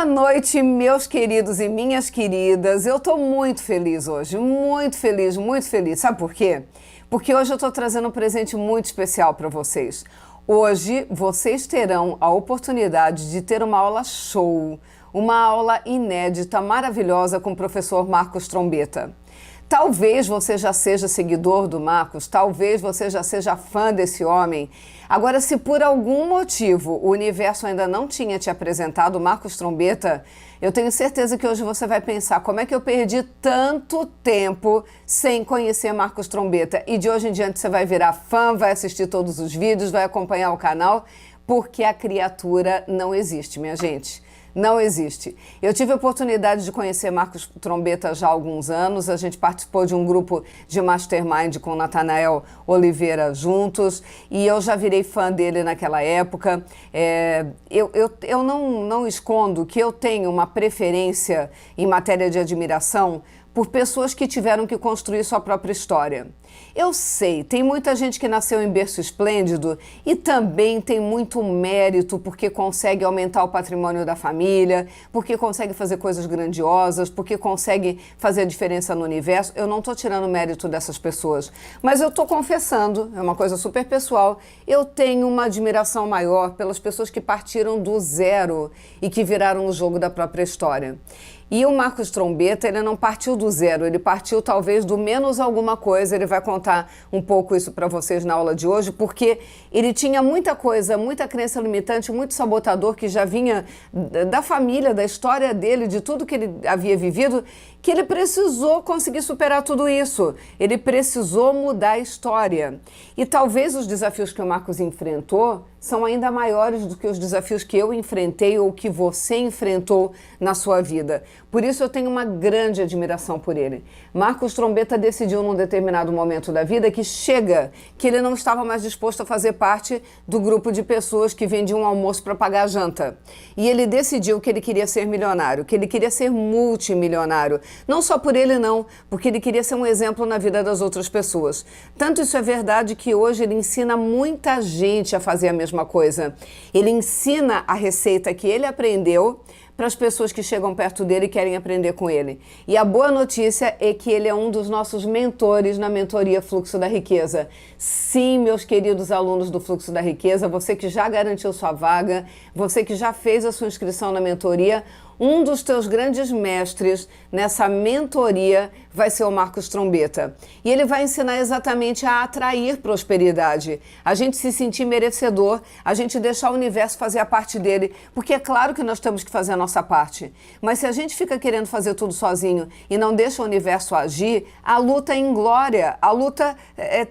Boa noite, meus queridos e minhas queridas. Eu tô muito feliz hoje, muito feliz, muito feliz. Sabe por quê? Porque hoje eu tô trazendo um presente muito especial para vocês. Hoje vocês terão a oportunidade de ter uma aula show, uma aula inédita, maravilhosa com o professor Marcos Trombetta. Talvez você já seja seguidor do Marcos, talvez você já seja fã desse homem. Agora, se por algum motivo o universo ainda não tinha te apresentado o Marcos Trombetta, eu tenho certeza que hoje você vai pensar como é que eu perdi tanto tempo sem conhecer Marcos Trombetta. E de hoje em diante você vai virar fã, vai assistir todos os vídeos, vai acompanhar o canal, porque a criatura não existe, minha gente. Não existe. Eu tive a oportunidade de conhecer Marcos Trombetta já há alguns anos. A gente participou de um grupo de mastermind com Natanael Oliveira juntos e eu já virei fã dele naquela época. Eu não escondo que eu tenho uma preferência em matéria de admiração por pessoas que tiveram que construir sua própria história. Eu sei, tem muita gente que nasceu em berço esplêndido e também tem muito mérito porque consegue aumentar o patrimônio da família, porque consegue fazer coisas grandiosas, porque consegue fazer a diferença no universo. Eu não estou tirando mérito dessas pessoas, mas eu estou confessando, é uma coisa super pessoal, eu tenho uma admiração maior pelas pessoas que partiram do zero e que viraram o jogo da própria história. E o Marcos Trombetta, ele não partiu do zero, ele partiu talvez do menos alguma coisa. Ele vai contar um pouco isso para vocês na aula de hoje, porque ele tinha muita coisa, muita crença limitante, muito sabotador que já vinha da família, da história dele, de tudo que ele havia vivido, que ele precisou conseguir superar tudo isso. Ele precisou mudar a história. E talvez os desafios que o Marcos enfrentou são ainda maiores do que os desafios que eu enfrentei ou que você enfrentou na sua vida. Por isso eu tenho uma grande admiração por ele. Marcos Trombetta decidiu num determinado momento da vida que chega, que ele não estava mais disposto a fazer parte do grupo de pessoas que vendiam um almoço para pagar a janta. E ele decidiu que ele queria ser milionário, que ele queria ser multimilionário. Não só por ele não, porque ele queria ser um exemplo na vida das outras pessoas. Tanto isso é verdade que hoje ele ensina muita gente a fazer a mesma coisa. Ele ensina a receita que ele aprendeu para as pessoas que chegam perto dele e querem aprender com ele. E a boa notícia é que ele é um dos nossos mentores na mentoria Fluxo da Riqueza. Sim, meus queridos alunos do Fluxo da Riqueza, você que já garantiu sua vaga, você que já fez a sua inscrição na mentoria, um dos teus grandes mestres nessa mentoria vai ser o Marcos Trombetta. E ele vai ensinar exatamente a atrair prosperidade, a gente se sentir merecedor, a gente deixar o universo fazer a parte dele, porque é claro que nós temos que fazer a nossa parte. Mas se a gente fica querendo fazer tudo sozinho e não deixa o universo agir, a luta é inglória, a luta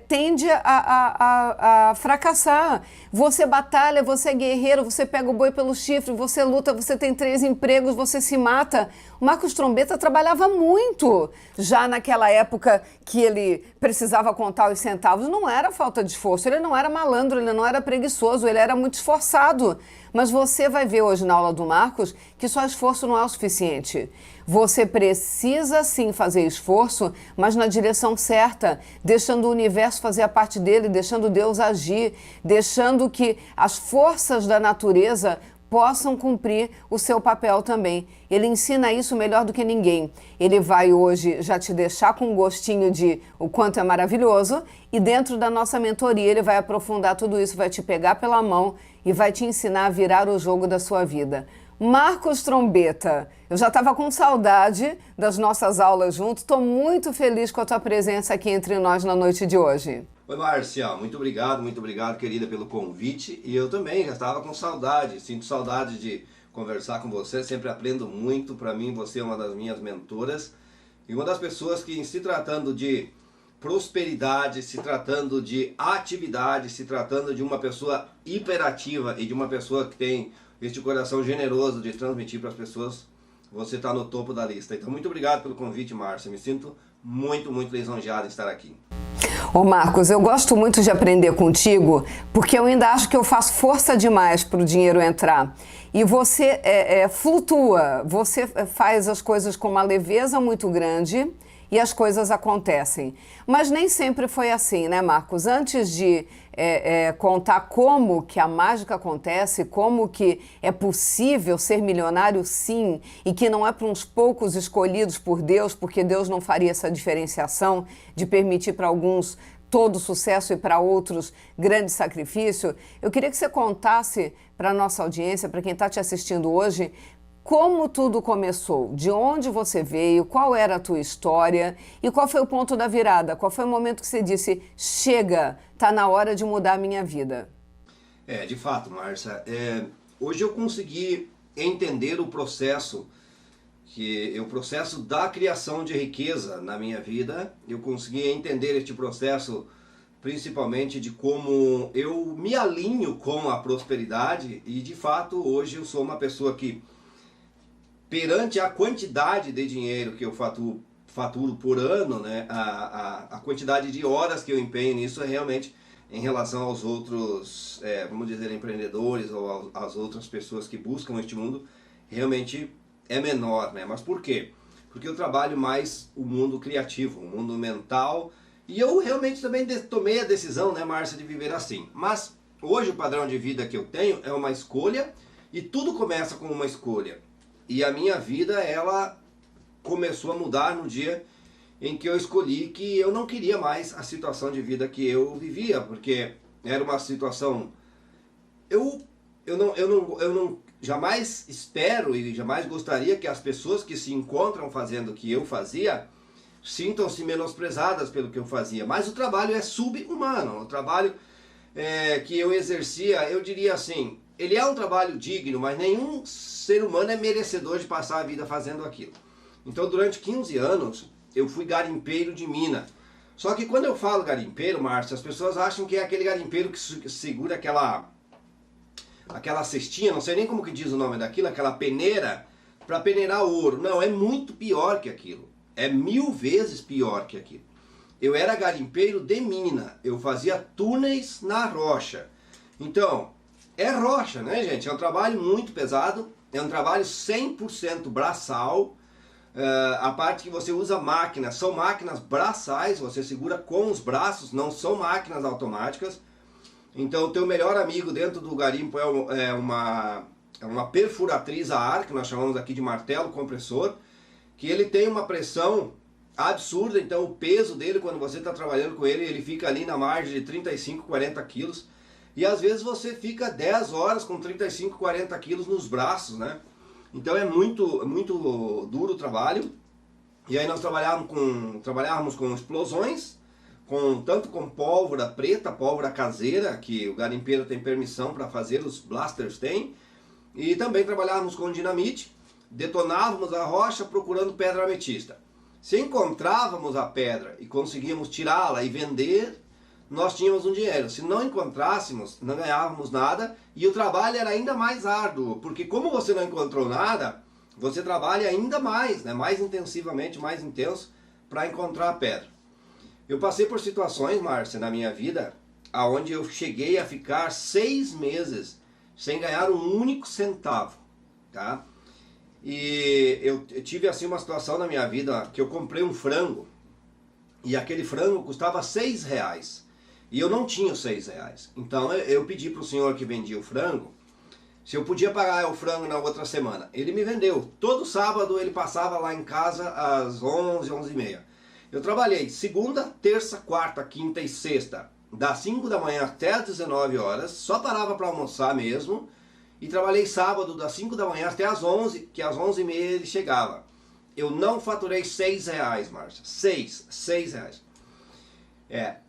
tende a fracassar. Você batalha, você é guerreiro, você pega o boi pelo chifre, você luta, você tem 3 empregos, você se mata. O Marcos Trombetta trabalhava muito já naquela época que ele precisava contar os centavos. Não era falta de esforço, ele não era malandro, ele não era preguiçoso, ele era muito esforçado. Mas você vai ver hoje na aula do Marcos que só esforço não é o suficiente. Você precisa sim fazer esforço, mas na direção certa, deixando o universo fazer a parte dele, deixando Deus agir, deixando que as forças da natureza possam cumprir o seu papel também. Ele ensina isso melhor do que ninguém. Ele vai hoje já te deixar com um gostinho de o quanto é maravilhoso e dentro da nossa mentoria ele vai aprofundar tudo isso, vai te pegar pela mão e vai te ensinar a virar o jogo da sua vida. Marcos Trombetta, eu já estava com saudade das nossas aulas juntos, estou muito feliz com a tua presença aqui entre nós na noite de hoje. Oi, Márcia, muito obrigado, querida, pelo convite. E eu também já estava com saudade, sinto saudade de conversar com você, sempre aprendo muito. Para mim, você é uma das minhas mentoras e uma das pessoas que, se tratando de prosperidade, se tratando de atividade, se tratando de uma pessoa hiperativa e de uma pessoa que tem este coração generoso de transmitir para as pessoas, você está no topo da lista. Então, muito obrigado pelo convite, Márcia. Me sinto muito lisonjeado em estar aqui. Ô Marcos, eu gosto muito de aprender contigo, porque eu ainda acho que eu faço força demais para o dinheiro entrar. E você flutua, você faz as coisas com uma leveza muito grande e as coisas acontecem. Mas nem sempre foi assim, né, Marcos? Antes de contar como que a mágica acontece, como que é possível ser milionário sim, e que não é para uns poucos escolhidos por Deus, porque Deus não faria essa diferenciação de permitir para alguns todo sucesso e para outros grande sacrifício, eu queria que você contasse para a nossa audiência, para quem está te assistindo hoje, como tudo começou, de onde você veio, qual era a tua história e qual foi o ponto da virada, qual foi o momento que você disse, chega, está na hora de mudar a minha vida. De fato, Márcia, hoje eu consegui entender o processo da criação de riqueza na minha vida. Eu consegui entender este processo principalmente de como eu me alinho com a prosperidade e de fato hoje eu sou uma pessoa que, perante a quantidade de dinheiro que eu faturo por ano, né, a quantidade de horas que eu empenho nisso é realmente em relação aos outros, vamos dizer, empreendedores ou às outras pessoas que buscam este mundo, realmente é menor, né? Mas por quê? Porque eu trabalho mais o mundo criativo, o mundo mental, e eu realmente também tomei a decisão, né, Márcia, de viver assim. Mas hoje o padrão de vida que eu tenho é uma escolha, e tudo começa com uma escolha. E a minha vida, ela começou a mudar no dia em que eu escolhi que eu não queria mais a situação de vida que eu vivia, porque era uma situação... Eu não jamais espero e jamais gostaria que as pessoas que se encontram fazendo o que eu fazia sintam-se menosprezadas pelo que eu fazia. Mas o trabalho é sub-humano. O trabalho que eu exercia, eu diria assim, ele é um trabalho digno, mas nenhum ser humano é merecedor de passar a vida fazendo aquilo. Então, durante 15 anos, eu fui garimpeiro de mina. Só que quando eu falo garimpeiro, Márcio, as pessoas acham que é aquele garimpeiro que segura aquela cestinha, não sei nem como que diz o nome daquilo, aquela peneira, para peneirar ouro. Não, é muito pior que aquilo. É 1000 vezes pior que aquilo. Eu era garimpeiro de mina, eu fazia túneis na rocha. Então, é rocha, né, gente? É um trabalho muito pesado, é um trabalho 100% braçal. A parte que você usa máquinas, são máquinas braçais, você segura com os braços, não são máquinas automáticas. Então o teu melhor amigo dentro do garimpo é uma perfuratriz a ar, que nós chamamos aqui de martelo compressor, que ele tem uma pressão absurda, então o peso dele, quando você está trabalhando com ele, ele fica ali na margem de 35, 40 quilos, e às vezes você fica 10 horas com 35, 40 quilos nos braços, né? Então é muito duro o trabalho, e aí nós trabalhávamos com explosões, tanto com pólvora preta, pólvora caseira, que o garimpeiro tem permissão para fazer, os blasters têm, e também trabalhávamos com dinamite, detonávamos a rocha procurando pedra ametista. Se encontrávamos a pedra e conseguíamos tirá-la e vender, nós tínhamos um dinheiro. Se não encontrássemos, não ganhávamos nada, e o trabalho era ainda mais árduo, porque como você não encontrou nada, você trabalha ainda mais, né, mais intensivamente, mais intenso, para encontrar a pedra. Eu passei por situações, Márcia, na minha vida, onde eu cheguei a ficar 6 meses sem ganhar um único centavo, tá? E eu tive assim uma situação na minha vida que eu comprei um frango, e aquele frango custava R$6, e eu não tinha os R$6. Então eu pedi para o senhor que vendia o frango, se eu podia pagar o frango na outra semana. Ele me vendeu. Todo sábado ele passava lá em casa às 11, 11h30. Eu trabalhei segunda, terça, quarta, quinta e sexta, das 5 da manhã até as 19 horas, só parava para almoçar mesmo, e trabalhei sábado das 5 da manhã até as 11, que às 11h30 ele chegava. Eu não faturei R$6, Márcia. R$6.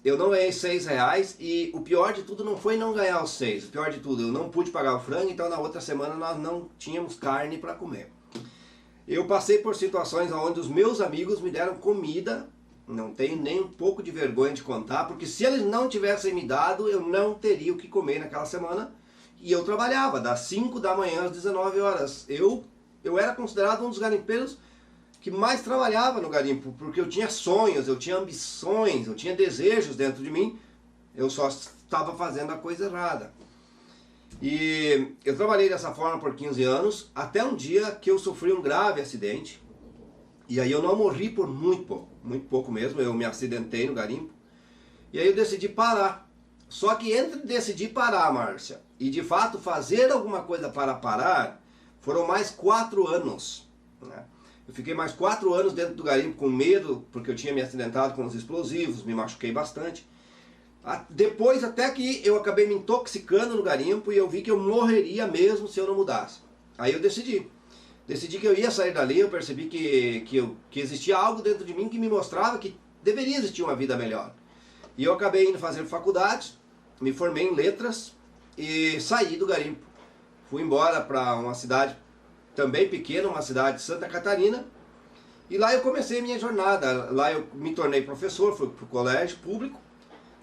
Eu não ganhei R$6, e o pior de tudo não foi não ganhar os 6. O pior de tudo, eu não pude pagar o frango, então na outra semana nós não tínhamos carne para comer. Eu passei por situações onde os meus amigos me deram comida, não tenho nem um pouco de vergonha de contar, porque se eles não tivessem me dado, eu não teria o que comer naquela semana, e eu trabalhava das 5 da manhã às 19 horas. Eu era considerado um dos garimpeiros que mais trabalhava no garimpo, porque eu tinha sonhos, eu tinha ambições, eu tinha desejos dentro de mim, eu só estava fazendo a coisa errada. E eu trabalhei dessa forma por 15 anos, até um dia que eu sofri um grave acidente, e aí eu não morri por muito pouco. muito pouco mesmo, eu me acidentei no garimpo. E aí eu decidi parar. Só que entre decidir parar, Márcia, e de fato fazer alguma coisa para parar, foram mais 4 anos. Né? Eu fiquei mais 4 anos dentro do garimpo com medo, porque eu tinha me acidentado com os explosivos, me machuquei bastante. Depois até que eu acabei me intoxicando no garimpo e eu vi que eu morreria mesmo se eu não mudasse. Aí eu decidi que eu ia sair dali, eu percebi que existia algo dentro de mim que me mostrava que deveria existir uma vida melhor. E eu acabei indo fazer faculdade, me formei em letras e saí do garimpo. Fui embora para uma cidade também pequena, uma cidade de Santa Catarina. E lá eu comecei a minha jornada. Lá eu me tornei professor, fui para o colégio público.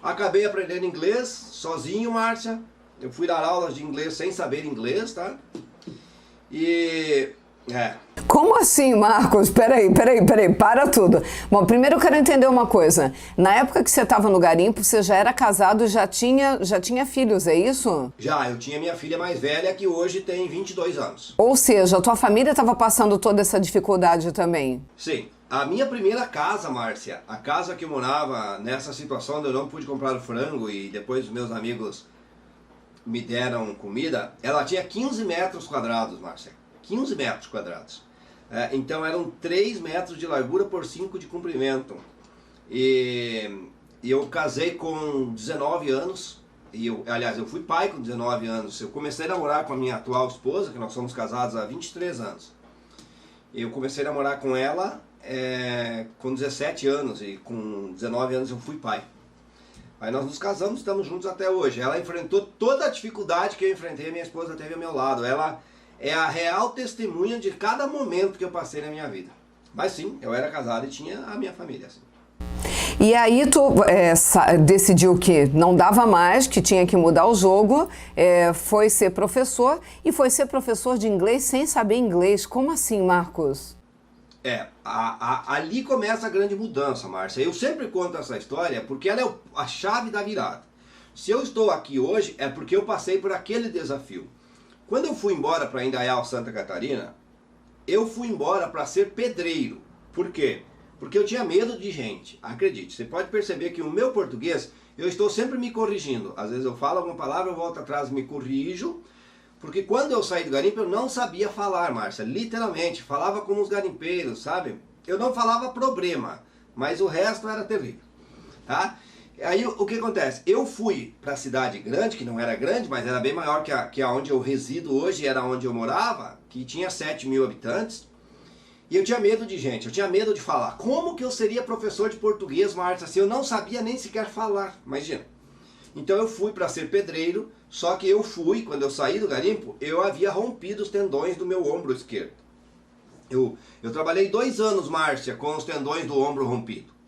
Acabei aprendendo inglês sozinho, Márcia. Eu fui dar aulas de inglês sem saber inglês, tá? E... Como assim, Marcos? Peraí, para tudo. Bom, primeiro eu quero entender uma coisa. Na época que você estava no garimpo, você já era casado e já tinha filhos, é isso? Já, eu tinha minha filha mais velha, que hoje tem 22 anos. Ou seja, a tua família estava passando toda essa dificuldade também? Sim. A minha primeira casa, Márcia, a casa que eu morava nessa situação de eu não pude comprar o frango e depois os meus amigos me deram comida, ela tinha 15 metros quadrados, Márcia. 15 metros quadrados. Então eram 3 metros de largura por 5 de comprimento. E eu casei com 19 anos. Aliás, eu fui pai com 19 anos. Eu comecei a namorar com a minha atual esposa, que nós somos casados há 23 anos. Eu comecei a namorar com ela com 17 anos e com 19 anos eu fui pai. Aí nós nos casamos, estamos juntos até hoje. Ela enfrentou toda a dificuldade que eu enfrentei, minha esposa teve ao meu lado. Ela é a real testemunha de cada momento que eu passei na minha vida. Mas sim, eu era casado e tinha a minha família. Assim. E aí tu decidiu que não dava mais, que tinha que mudar o jogo, foi ser professor e foi ser professor de inglês sem saber inglês. Como assim, Marcos? Ali começa a grande mudança, Márcia. Eu sempre conto essa história porque ela é a chave da virada. Se eu estou aqui hoje é porque eu passei por aquele desafio. Quando eu fui embora para Indaial, Santa Catarina, eu fui embora para ser pedreiro. Por quê? Porque eu tinha medo de gente. Acredite, você pode perceber que o meu português, eu estou sempre me corrigindo. Às vezes eu falo alguma palavra, eu volto atrás e me corrijo. Porque quando eu saí do garimpo, eu não sabia falar, Márcia. Literalmente, falava como os garimpeiros, sabe? Eu não falava problema, mas o resto era terrível, tá? Aí o que acontece? Eu fui para a cidade grande, que não era grande, mas era bem maior que a onde eu resido hoje, era onde eu morava, que tinha 7 mil habitantes. E eu tinha medo de gente, eu tinha medo de falar. Como que eu seria professor de português, Márcia, se eu não sabia nem sequer falar? Imagina. Então eu fui para ser pedreiro, só que quando eu saí do garimpo, eu havia rompido os tendões do meu ombro esquerdo. Eu trabalhei 2 anos, Márcia, com os tendões do ombro rompido.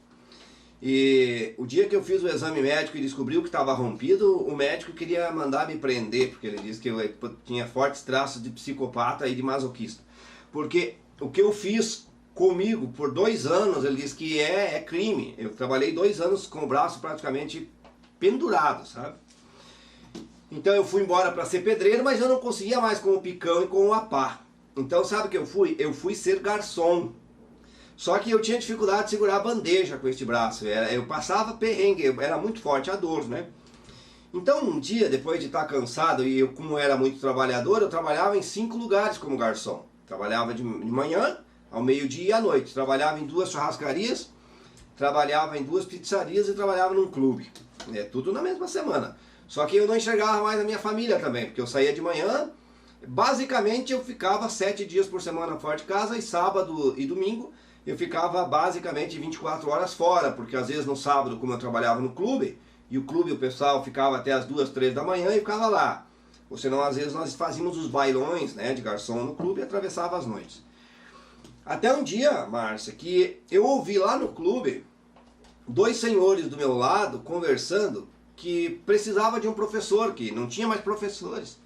E o dia que eu fiz o exame médico e descobriu que estava rompido, o médico queria mandar me prender, porque ele disse que eu tinha fortes traços de psicopata e de masoquista. Porque o que eu fiz comigo por 2 anos, ele disse que é crime. Eu trabalhei 2 anos com o braço praticamente pendurado, sabe? Então eu fui embora para ser pedreiro, mas eu não conseguia mais com o picão e com a pá. Então sabe o que eu fui? Eu fui ser garçom. Só que eu tinha dificuldade de segurar a bandeja com este braço. Eu passava perrengue, era muito forte a dor, né? Então um dia, depois de estar cansado, e eu como era muito trabalhador, eu trabalhava em 5 lugares como garçom. Trabalhava de manhã, ao meio-dia e à noite. Trabalhava em 2 churrascarias, trabalhava em 2 pizzarias e trabalhava num clube. Tudo na mesma semana. Só que eu não enxergava mais a minha família também, porque eu saía de manhã, basicamente eu ficava 7 dias por semana fora de casa, e sábado e domingo eu ficava basicamente 24 horas fora, porque às vezes no sábado, como eu trabalhava no clube, e o clube o pessoal ficava até as 2, 3 da manhã e ficava lá. Ou senão às vezes nós fazíamos os bailões, né, de garçom no clube e atravessava as noites. Até um dia, Márcia, que eu ouvi lá no clube 2 senhores do meu lado conversando que precisava de um professor, que não tinha mais professores.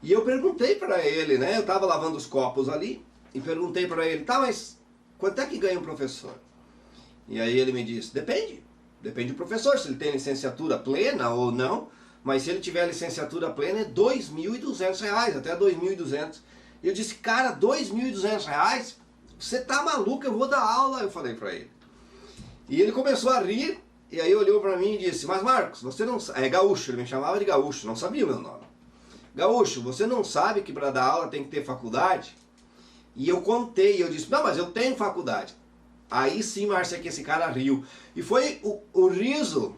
E eu perguntei para ele, né, eu estava lavando os copos ali, e perguntei para ele, tá, mas quanto é que ganha um professor? E aí ele me disse, depende do professor, se ele tem licenciatura plena ou não, mas se ele tiver licenciatura plena é R$ 2.200, até R$ 2.200. E eu disse, cara, R$ 2.200? Você tá maluco, eu vou dar aula, eu falei para ele. E ele começou a rir, e aí olhou para mim e disse, mas Marcos, você não sabe... É Gaúcho, ele me chamava de Gaúcho, não sabia o meu nome. Gaúcho, você não sabe que para dar aula tem que ter faculdade? E eu contei, eu disse, não, mas eu tenho faculdade. Aí sim, Márcia, que esse cara riu. E foi o riso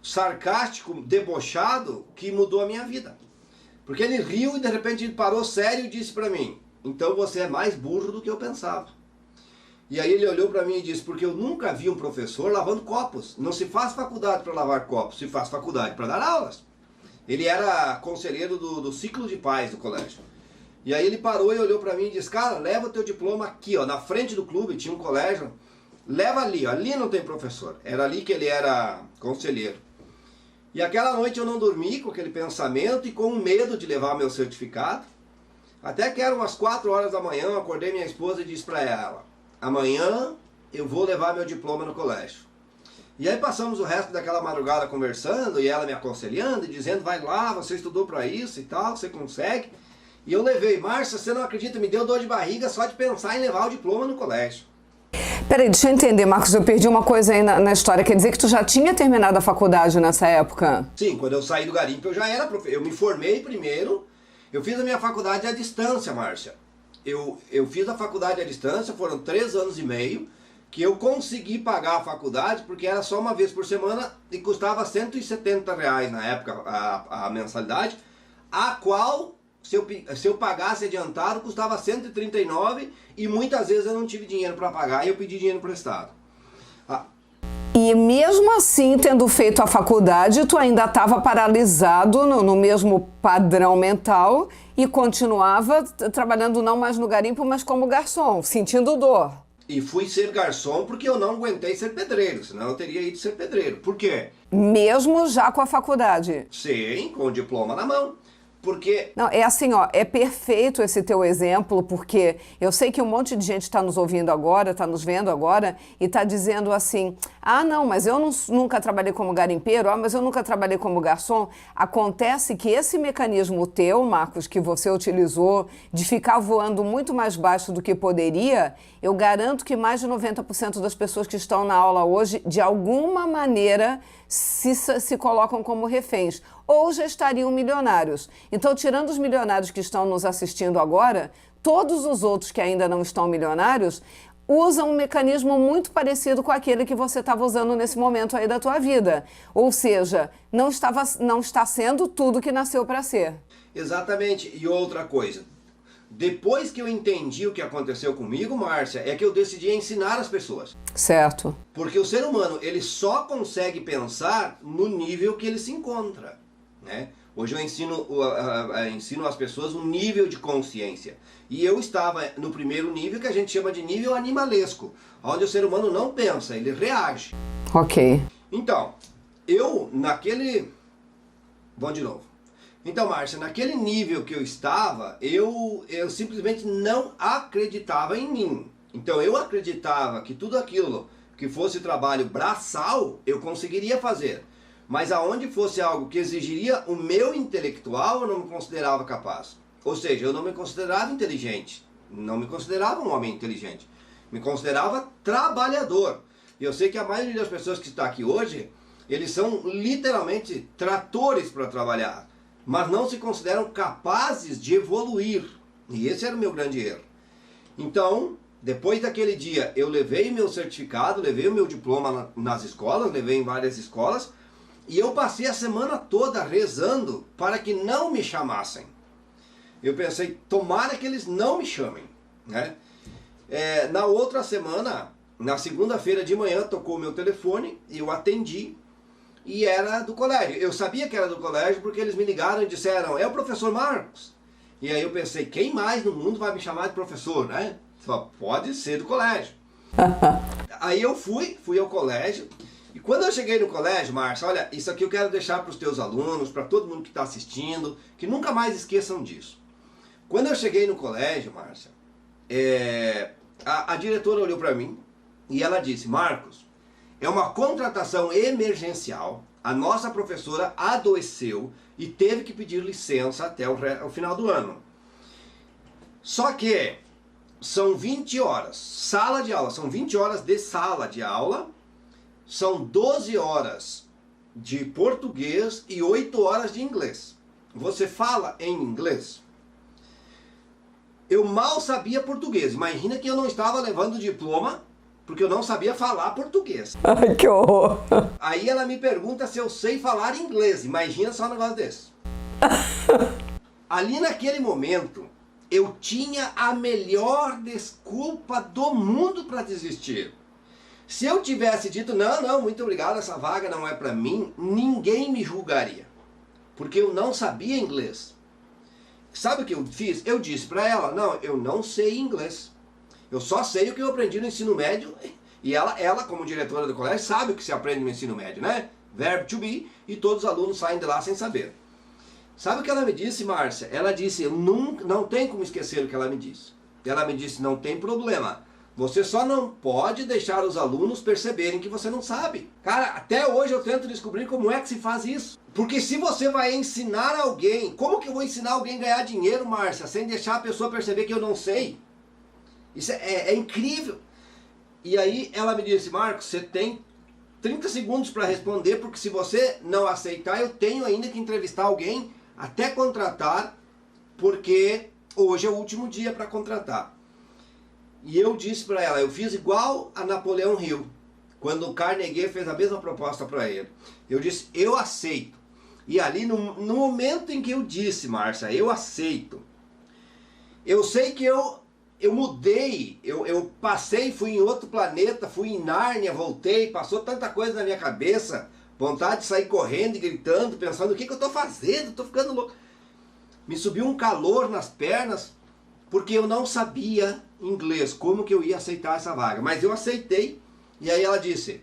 sarcástico, debochado, que mudou a minha vida. Porque ele riu e de repente ele parou sério e disse para mim, então você é mais burro do que eu pensava. E aí ele olhou para mim e disse, porque eu nunca vi um professor lavando copos. Não se faz faculdade para lavar copos, se faz faculdade para dar aulas. Ele era conselheiro do ciclo de pais do colégio. E aí ele parou e olhou para mim e disse, cara, leva o teu diploma aqui, ó, na frente do clube, tinha um colégio, leva ali, ó, ali não tem professor. Era ali que ele era conselheiro. E aquela noite eu não dormi com aquele pensamento e com medo de levar meu certificado. Até que eram umas 4 horas da manhã, eu acordei minha esposa e disse para ela, amanhã eu vou levar meu diploma no colégio. E aí passamos o resto daquela madrugada conversando e ela me aconselhando e dizendo, vai lá, você estudou para isso e tal, você consegue. E eu levei, Márcia, você não acredita, me deu dor de barriga só de pensar em levar o diploma no colégio. Peraí, deixa eu entender, Marcos, eu perdi uma coisa aí na história. Quer dizer que tu já tinha terminado a faculdade nessa época? Sim, quando eu saí do garimpo eu já era professor. Eu me formei primeiro, eu fiz a minha faculdade à distância, Márcia. Eu fiz a faculdade à distância, foram 3 anos e meio, que eu consegui pagar a faculdade, porque era só uma vez por semana e custava R$170 na época a mensalidade, a qual, se eu pagasse adiantado, custava 139 e muitas vezes eu não tive dinheiro para pagar e eu pedi dinheiro emprestado. E mesmo assim, tendo feito a faculdade, tu ainda estava paralisado no mesmo padrão mental e continuava trabalhando não mais no garimpo, mas como garçom, sentindo dor. E fui ser garçom porque eu não aguentei ser pedreiro, senão eu teria ido ser pedreiro. Por quê? Mesmo já com a faculdade? Sim, com o diploma na mão. Porque... Não, é assim, ó, é perfeito esse teu exemplo, porque eu sei que um monte de gente está nos ouvindo agora, está nos vendo agora, e está dizendo assim, ah, não, mas eu nunca trabalhei como garimpeiro, ah, mas eu nunca trabalhei como garçom. Acontece que esse mecanismo teu, Marcos, que você utilizou, de ficar voando muito mais baixo do que poderia, eu garanto que mais de 90% das pessoas que estão na aula hoje, de alguma maneira, se colocam como reféns, ou já estariam milionários. Então, tirando os milionários que estão nos assistindo agora, todos os outros que ainda não estão milionários usam um mecanismo muito parecido com aquele que você estava usando nesse momento aí da tua vida. Ou seja, não está sendo tudo que nasceu para ser. Exatamente. E outra coisa, depois que eu entendi o que aconteceu comigo, Márcia, é que eu decidi ensinar as pessoas. Certo. Porque o ser humano, ele só consegue pensar no nível que ele se encontra, né? Hoje eu ensino às pessoas um nível de consciência. E eu estava no primeiro nível, que a gente chama de nível animalesco, onde o ser humano não pensa, ele reage. Ok. Então, Vamos de novo. Então, Márcia, naquele nível que eu estava, eu simplesmente não acreditava em mim. Então, eu acreditava que tudo aquilo que fosse trabalho braçal, eu conseguiria fazer. Mas aonde fosse algo que exigiria o meu intelectual, eu não me considerava capaz. Ou seja, eu não me considerava inteligente. Não me considerava um homem inteligente. Me considerava trabalhador. E eu sei que a maioria das pessoas que está aqui hoje, eles são literalmente tratores para trabalhar, mas não se consideram capazes de evoluir. E esse era o meu grande erro. Então, depois daquele dia, eu levei meu certificado, levei o meu diploma nas escolas, levei em várias escolas, e eu passei a semana toda rezando para que não me chamassem. Eu pensei, tomara que eles não me chamem, né? Na outra semana, na segunda-feira de manhã, tocou o meu telefone, eu atendi, e era do colégio. Eu sabia que era do colégio porque eles me ligaram e disseram, é o professor Marcos. E aí eu pensei, quem mais no mundo vai me chamar de professor, né? Só pode ser do colégio. Aí eu fui ao colégio, e quando eu cheguei no colégio, Márcia, olha, isso aqui eu quero deixar para os teus alunos, para todo mundo que está assistindo, que nunca mais esqueçam disso. Quando eu cheguei no colégio, Márcia, a diretora olhou para mim e ela disse, Marcos, é uma contratação emergencial, a nossa professora adoeceu e teve que pedir licença até o final do ano. Só que são 20 horas, sala de aula, são 20 horas de sala de aula são 12 horas de português e 8 horas de inglês. Você fala em inglês? Eu mal sabia português. Imagina que eu não estava levando diploma porque eu não sabia falar português. Ai, que horror! Aí ela me pergunta se eu sei falar inglês. Imagina só um negócio desse. Ali naquele momento, eu tinha a melhor desculpa do mundo para desistir. Se eu tivesse dito, não, muito obrigado, essa vaga não é para mim, ninguém me julgaria. Porque eu não sabia inglês. Sabe o que eu fiz? Eu disse para ela, não, eu não sei inglês. Eu só sei o que eu aprendi no ensino médio. E ela, como diretora do colégio, sabe o que se aprende no ensino médio, né? Verbo to be, e todos os alunos saem de lá sem saber. Sabe o que ela me disse, Márcia? Ela disse, eu não tem como esquecer o que ela me disse. Ela me disse, não tem problema. Você só não pode deixar os alunos perceberem que você não sabe. Cara, até hoje eu tento descobrir como é que se faz isso. Porque se você vai ensinar alguém, como que eu vou ensinar alguém a ganhar dinheiro, Márcia, sem deixar a pessoa perceber que eu não sei? Isso é incrível. E aí ela me disse, Marcos, você tem 30 segundos para responder, porque se você não aceitar, eu tenho ainda que entrevistar alguém até contratar, porque hoje é o último dia para contratar. E eu disse para ela, eu fiz igual a Napoleão Hill, quando o Carnegie fez a mesma proposta para ele. Eu disse, eu aceito. E ali, no momento em que eu disse, Márcia, eu aceito, eu sei que eu mudei, eu passei, fui em outro planeta, fui em Nárnia, voltei, passou tanta coisa na minha cabeça, vontade de sair correndo e gritando, pensando, o que eu estou fazendo? Estou ficando louco. Me subiu um calor nas pernas, porque eu não sabia inglês, como que eu ia aceitar essa vaga. Mas eu aceitei, e aí ela disse,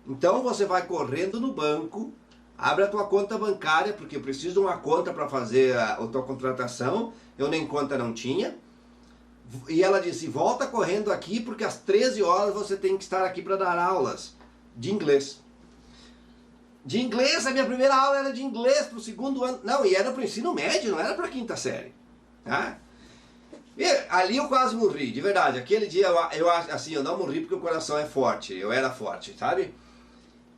então você vai correndo no banco, abre a tua conta bancária, porque eu preciso de uma conta para fazer a tua contratação, eu nem conta não tinha. E ela disse, volta correndo aqui, porque às 13 horas você tem que estar aqui para dar aulas de inglês. De inglês, a minha primeira aula era de inglês para o segundo ano. Não, e era para o ensino médio, não era para a quinta série. Tá? E ali eu quase morri, de verdade. Aquele dia eu não morri porque o coração é forte, eu era forte, sabe?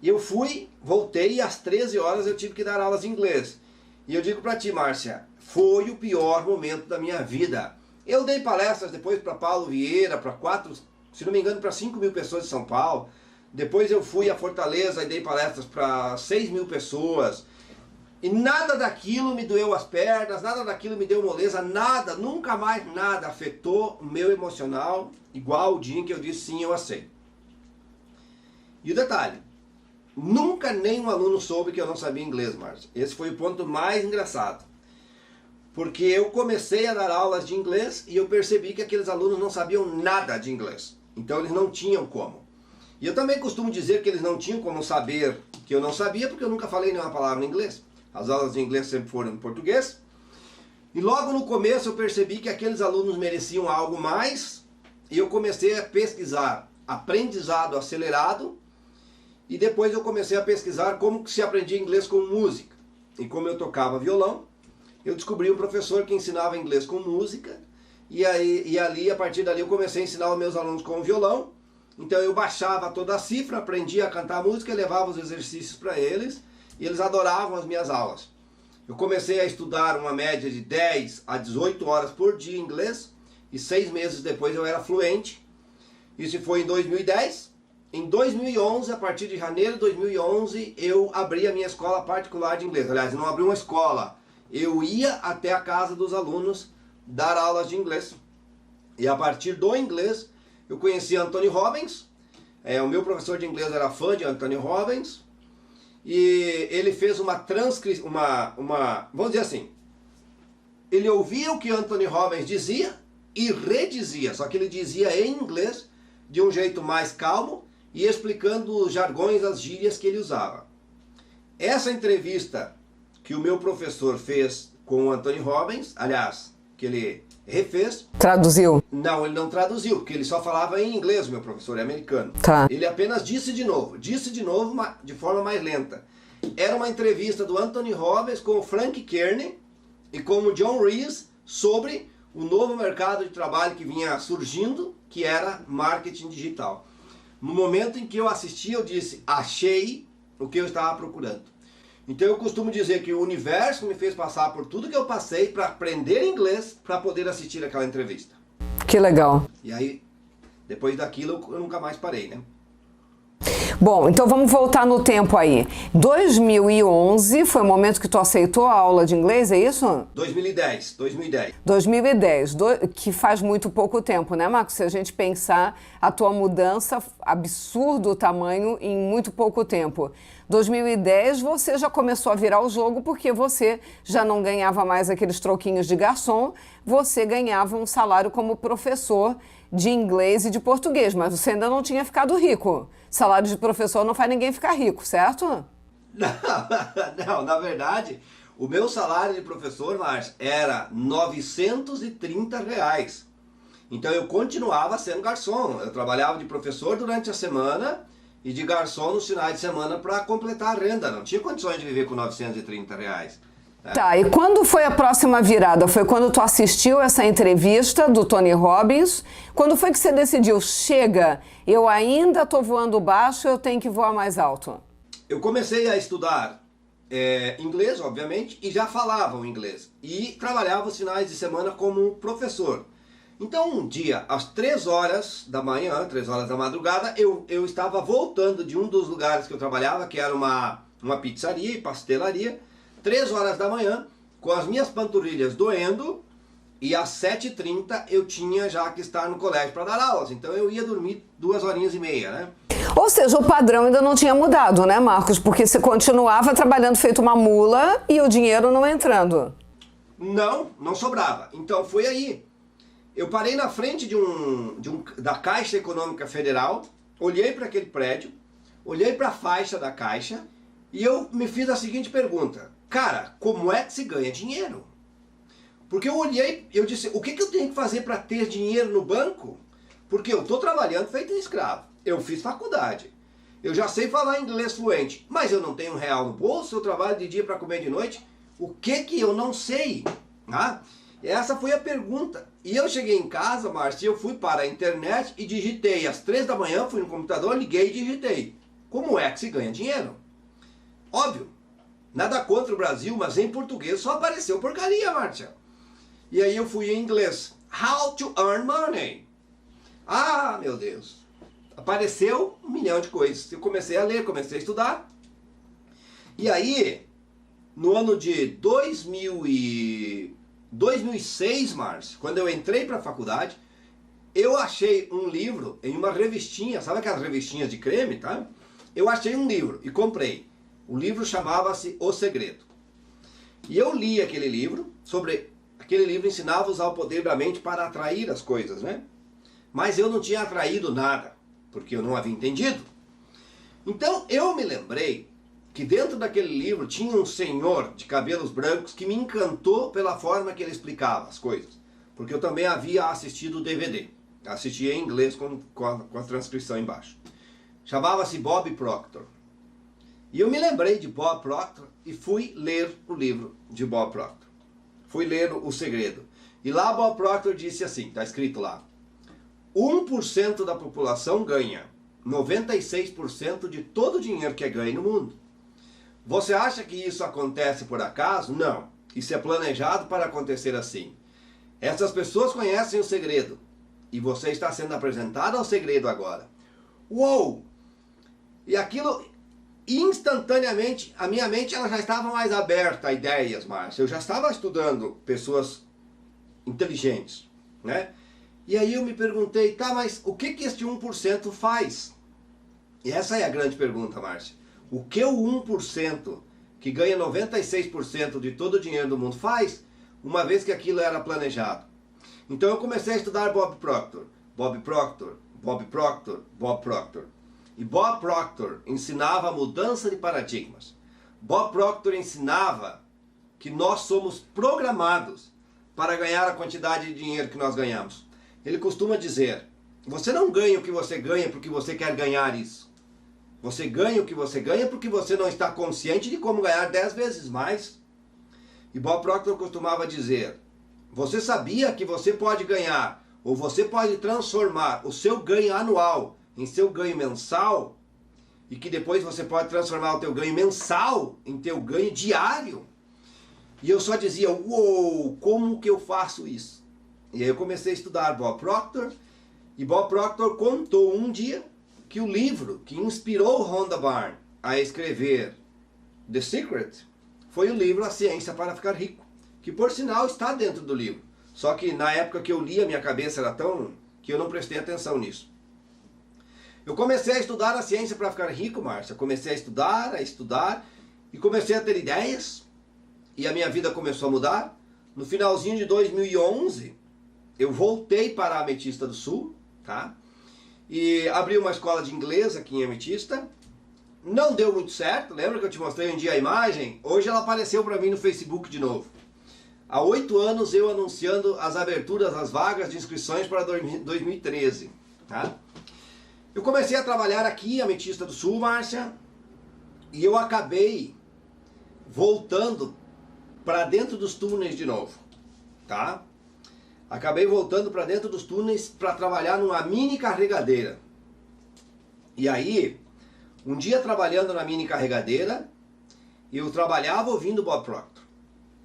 E eu fui, voltei e às 13 horas eu tive que dar aulas de inglês. E eu digo para ti, Márcia, foi o pior momento da minha vida. Eu dei palestras depois para Paulo Vieira, para 4, se não me engano, para 5 mil pessoas de São Paulo. Depois eu fui a Fortaleza e dei palestras para 6 mil pessoas. E nada daquilo me doeu as pernas, nada daquilo me deu moleza, nada, nunca mais nada afetou o meu emocional, igual o dia em que eu disse sim, eu aceito. E o detalhe, nunca nenhum aluno soube que eu não sabia inglês, Márcia. Esse foi o ponto mais engraçado. Porque eu comecei a dar aulas de inglês e eu percebi que aqueles alunos não sabiam nada de inglês. Então eles não tinham como. E eu também costumo dizer que eles não tinham como saber que eu não sabia, porque eu nunca falei nenhuma palavra em inglês. As aulas de inglês sempre foram em português. E logo no começo eu percebi que aqueles alunos mereciam algo mais. E eu comecei a pesquisar aprendizado acelerado. E depois eu comecei a pesquisar como que se aprendia inglês com música. E como eu tocava violão, eu descobri um professor que ensinava inglês com música, e ali, a partir dali, eu comecei a ensinar os meus alunos com violão. Então eu baixava toda a cifra, aprendia a cantar música, levava os exercícios para eles, e eles adoravam as minhas aulas. Eu comecei a estudar uma média de 10 a 18 horas por dia em inglês, e 6 meses depois eu era fluente. Isso foi em 2010. Em 2011, a partir de janeiro de 2011, eu abri a minha escola particular de inglês. Aliás, eu não abri uma escola. Eu ia até a casa dos alunos dar aulas de inglês. E a partir do inglês, eu conheci Anthony Robbins. O meu professor de inglês era fã de Anthony Robbins. E ele fez uma transcrição, vamos dizer assim, ele ouvia o que Anthony Robbins dizia e redizia. Só que ele dizia em inglês de um jeito mais calmo e explicando os jargões, as gírias que ele usava. Essa entrevista que o meu professor fez com o Anthony Robbins, aliás, que ele refez. Traduziu? Não, ele não traduziu, porque ele só falava em inglês, meu professor é americano. Tá. Ele apenas disse de novo de forma mais lenta. Era uma entrevista do Anthony Robbins com o Frank Kearney e com o John Rees sobre o novo mercado de trabalho que vinha surgindo, que era marketing digital. No momento em que eu assisti, eu disse, achei o que eu estava procurando. Então eu costumo dizer que o universo me fez passar por tudo que eu passei para aprender inglês para poder assistir aquela entrevista. Que legal. E aí, depois daquilo, eu nunca mais parei, né? Bom, então vamos voltar no tempo aí. 2011 foi o momento que tu aceitou a aula de inglês, é isso? 2010. 2010, que faz muito pouco tempo, né, Marcos? Se a gente pensar a tua mudança, absurdo o tamanho em muito pouco tempo. 2010 você já começou a virar o jogo porque você já não ganhava mais aqueles troquinhos de garçom, você ganhava um salário como professor de inglês e de português, mas você ainda não tinha ficado rico. Salário de professor não faz ninguém ficar rico, certo? Não, na verdade, o meu salário de professor, Márcia, era R$ 930. Então eu continuava sendo garçom. Eu trabalhava de professor durante a semana e de garçom nos finais de semana para completar a renda. Não tinha condições de viver com R$ 930. Tá, e quando foi a próxima virada? Foi quando tu assistiu essa entrevista do Tony Robbins? Quando foi que você decidiu, chega, eu ainda tô voando baixo, eu tenho que voar mais alto? Eu comecei a estudar inglês, obviamente, e já falava o inglês. E trabalhava os finais de semana como professor. Então um dia, às 3 horas da manhã, 3 horas da madrugada, eu estava voltando de um dos lugares que eu trabalhava, que era uma pizzaria e pastelaria, 3 horas da manhã, com as minhas panturrilhas doendo, e às 7h30 eu tinha já que estar no colégio para dar aulas. Então eu ia dormir 2h30, né? Ou seja, o padrão ainda não tinha mudado, né, Marcos? Porque você continuava trabalhando feito uma mula e o dinheiro não entrando. Não sobrava. Então foi aí. Eu parei na frente da Caixa Econômica Federal, olhei para aquele prédio, olhei para a faixa da Caixa e eu me fiz a seguinte pergunta. Cara, como é que se ganha dinheiro? Porque eu olhei, eu disse, o que eu tenho que fazer para ter dinheiro no banco? Porque eu estou trabalhando feito um escravo. Eu fiz faculdade. Eu já sei falar inglês fluente, mas eu não tenho R$ 1 no bolso, eu trabalho de dia para comer de noite. O que eu não sei? Ah, essa foi a pergunta. E eu cheguei em casa, Márcia, eu fui para a internet e digitei. Às 3 da manhã, fui no computador, liguei e digitei. Como é que se ganha dinheiro? Óbvio. Nada contra o Brasil, mas em português só apareceu porcaria, Márcia. E aí eu fui em inglês. How to earn money. Ah, meu Deus. Apareceu 1 milhão de coisas. Eu comecei a ler, comecei a estudar. E aí, no ano de 2006, Márcia, quando eu entrei para a faculdade, eu achei um livro em uma revistinha, sabe aquelas revistinhas de creme, tá? Eu achei um livro e comprei. O livro chamava-se O Segredo. E eu li aquele livro, aquele livro ensinava a usar o poder da mente para atrair as coisas, né? Mas eu não tinha atraído nada, porque eu não havia entendido. Então eu me lembrei que dentro daquele livro tinha um senhor de cabelos brancos que me encantou pela forma que ele explicava as coisas. Porque eu também havia assistido o DVD. Assisti em inglês com a transcrição embaixo. Chamava-se Bob Proctor. E eu me lembrei de Bob Proctor e fui ler o livro de Bob Proctor. Fui ler O Segredo. E lá Bob Proctor disse assim, está escrito lá, 1% da população ganha 96% de todo o dinheiro que é ganho no mundo. Você acha que isso acontece por acaso? Não. Isso é planejado para acontecer assim. Essas pessoas conhecem o segredo. E você está sendo apresentado ao segredo agora. Uou! E aquilo, instantaneamente, a minha mente ela já estava mais aberta a ideias, Márcia. Eu já estava estudando pessoas inteligentes, né? E aí eu me perguntei, tá, mas o que este 1% faz? E essa é a grande pergunta, Márcia. O que o 1% que ganha 96% de todo o dinheiro do mundo faz, uma vez que aquilo era planejado? Então eu comecei a estudar Bob Proctor. Bob Proctor, Bob Proctor, Bob Proctor. E Bob Proctor ensinava a mudança de paradigmas. Bob Proctor ensinava que nós somos programados para ganhar a quantidade de dinheiro que nós ganhamos. Ele costuma dizer, você não ganha o que você ganha porque você quer ganhar isso. Você ganha o que você ganha porque você não está consciente de como ganhar 10 vezes mais. E Bob Proctor costumava dizer, você sabia que você pode ganhar, ou você pode transformar o seu ganho anual em seu ganho mensal e que depois você pode transformar o teu ganho mensal em teu ganho diário. E eu só dizia, uou, como que eu faço isso? E aí eu comecei a estudar Bob Proctor, e Bob Proctor contou um dia que o livro que inspirou Rhonda Byrne a escrever The Secret foi o livro A Ciência para Ficar Rico, que por sinal está dentro do livro. Só que na época que eu li, a minha cabeça era tão que eu não prestei atenção nisso. Eu comecei a estudar a ciência para ficar rico, Márcia. Comecei a estudar e comecei a ter ideias. E a minha vida começou a mudar. No finalzinho de 2011, eu voltei para a Ametista do Sul, tá? E abri uma escola de inglês aqui em Ametista. Não deu muito certo. Lembra que eu te mostrei um dia a imagem? Hoje ela apareceu para mim no Facebook de novo. Há 8 anos eu anunciando as aberturas, as vagas de inscrições para 2013, tá? Eu comecei a trabalhar aqui em Ametista do Sul, Márcia, e eu acabei voltando para dentro dos túneis de novo, tá? Acabei voltando para dentro dos túneis para trabalhar numa mini carregadeira. E aí, um dia trabalhando na mini carregadeira, eu trabalhava ouvindo Bob Proctor.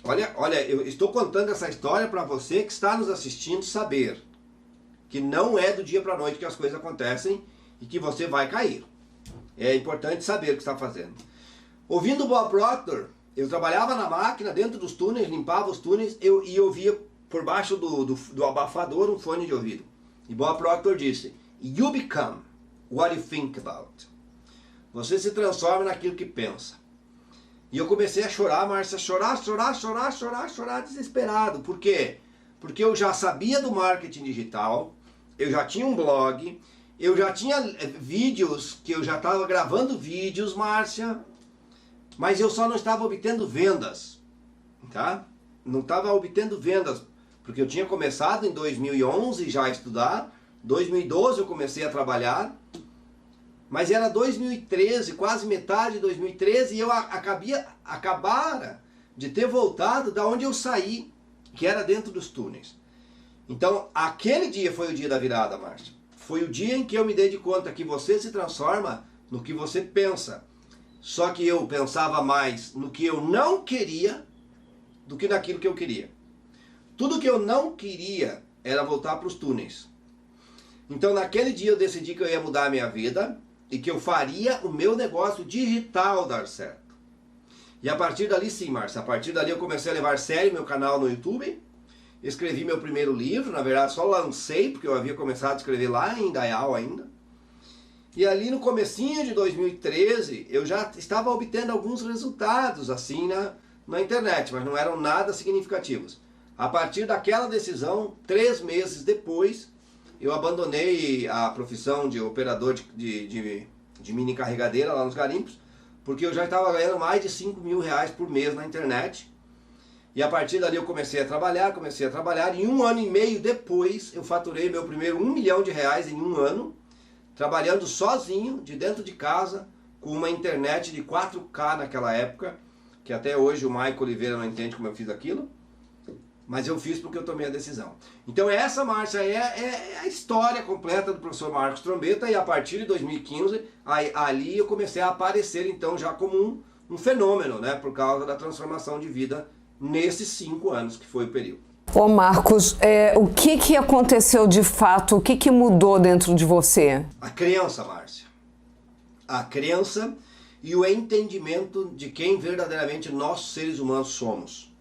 Olha, eu estou contando essa história para você que está nos assistindo saber que não é do dia para a noite que as coisas acontecem e que você vai cair. É importante saber o que está fazendo. Ouvindo Bob Proctor, eu trabalhava na máquina, dentro dos túneis, limpava os túneis e eu via por baixo do abafador um fone de ouvido. E Bob Proctor disse, "You become what you think about." Você se transforma naquilo que pensa. E eu comecei a chorar, Márcia, chorar, desesperado. Por quê? Porque eu já sabia do marketing digital, eu já tinha um blog, eu já tinha vídeos, que eu já estava gravando vídeos, Márcia, mas eu só não estava obtendo vendas, tá? Não estava obtendo vendas, porque eu tinha começado em 2011 já a estudar, 2012 eu comecei a trabalhar, mas era 2013, quase metade de 2013, e eu acabara de ter voltado da onde eu saí, que era dentro dos túneis. Então, aquele dia foi o dia da virada, Márcia. Foi o dia em que eu me dei de conta que você se transforma no que você pensa. Só que eu pensava mais no que eu não queria do que naquilo que eu queria. Tudo que eu não queria era voltar para os túneis. Então, naquele dia eu decidi que eu ia mudar a minha vida, e que eu faria o meu negócio digital dar certo. E a partir dali sim, Márcia, a partir dali eu comecei a levar sério meu canal no YouTube, escrevi meu primeiro livro, na verdade só lancei, porque eu havia começado a escrever lá em Indaial ainda. E ali no comecinho de 2013, eu já estava obtendo alguns resultados assim na internet, mas não eram nada significativos. A partir daquela decisão, 3 meses depois, eu abandonei a profissão de operador de mini carregadeira lá nos garimpos, porque eu já estava ganhando mais de 5 mil reais por mês na internet. E a partir dali eu comecei a trabalhar, e 1 ano e meio depois eu faturei meu primeiro 1 milhão de reais em 1 ano, trabalhando sozinho, de dentro de casa, com uma internet de 4K naquela época, que até hoje o Maico Oliveira não entende como eu fiz aquilo. Mas eu fiz porque eu tomei a decisão. Então essa, Márcia, é a história completa do professor Marcos Trombetta. E a partir de 2015, ali eu comecei a aparecer então já como um fenômeno, né? Por causa da transformação de vida nesses 5 anos que foi o período. Ô Marcos, o que aconteceu de fato? O que mudou dentro de você? A crença, Márcia. A crença e o entendimento de quem verdadeiramente nós seres humanos somos.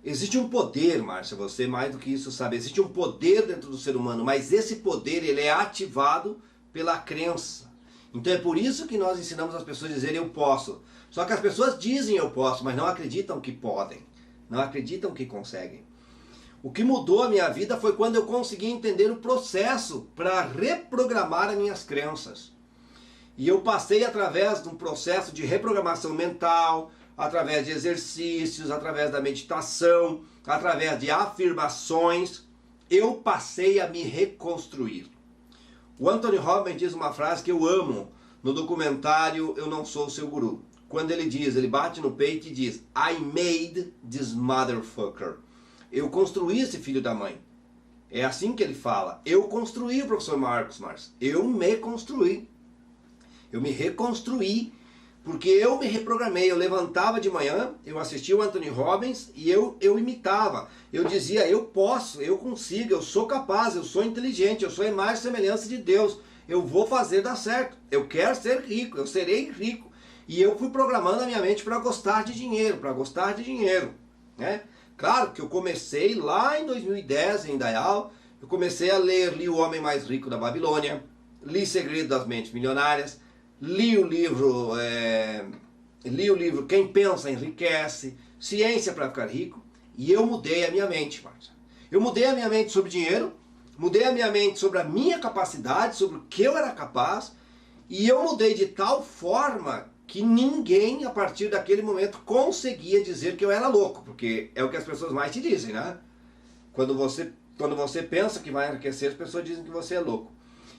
Existe um poder, Márcia, você mais do que isso sabe, existe um poder dentro do ser humano, mas esse poder ele é ativado pela crença. Então é por isso que nós ensinamos as pessoas a dizer eu posso. Só que as pessoas dizem eu posso, mas não acreditam que podem, não acreditam que conseguem. O que mudou a minha vida foi quando eu consegui entender o processo para reprogramar as minhas crenças. E eu passei através de um processo de reprogramação mental, através de exercícios, através da meditação, através de afirmações, eu passei a me reconstruir. O Anthony Robbins diz uma frase que eu amo no documentário Eu Não Sou Seu Guru. Quando ele diz, ele bate no peito e diz, I made this motherfucker. Eu construí esse filho da mãe. É assim que ele fala. Eu construí o professor Marcos, Márcio. Eu me construí. Eu me reconstruí. Porque eu me reprogramei. Eu levantava de manhã, eu assistia o Anthony Robbins e eu imitava. Eu dizia, eu posso, eu consigo, eu sou capaz, eu sou inteligente, eu sou a imagem e semelhança de Deus. Eu vou fazer dar certo. Eu quero ser rico, eu serei rico. E eu fui programando a minha mente para gostar de dinheiro, né? Claro que eu comecei lá em 2010, em Dayal, eu comecei a ler, li O Homem Mais Rico da Babilônia, li Segredo das Mentes Milionárias, li o livro Quem Pensa Enriquece, Ciência para Ficar Rico, e eu mudei a minha mente, Márcia. Eu mudei a minha mente sobre dinheiro, mudei a minha mente sobre a minha capacidade, sobre o que eu era capaz, e eu mudei de tal forma que ninguém, a partir daquele momento, conseguia dizer que eu era louco, porque é o que as pessoas mais te dizem, né? Quando você pensa que vai enriquecer, as pessoas dizem que você é louco.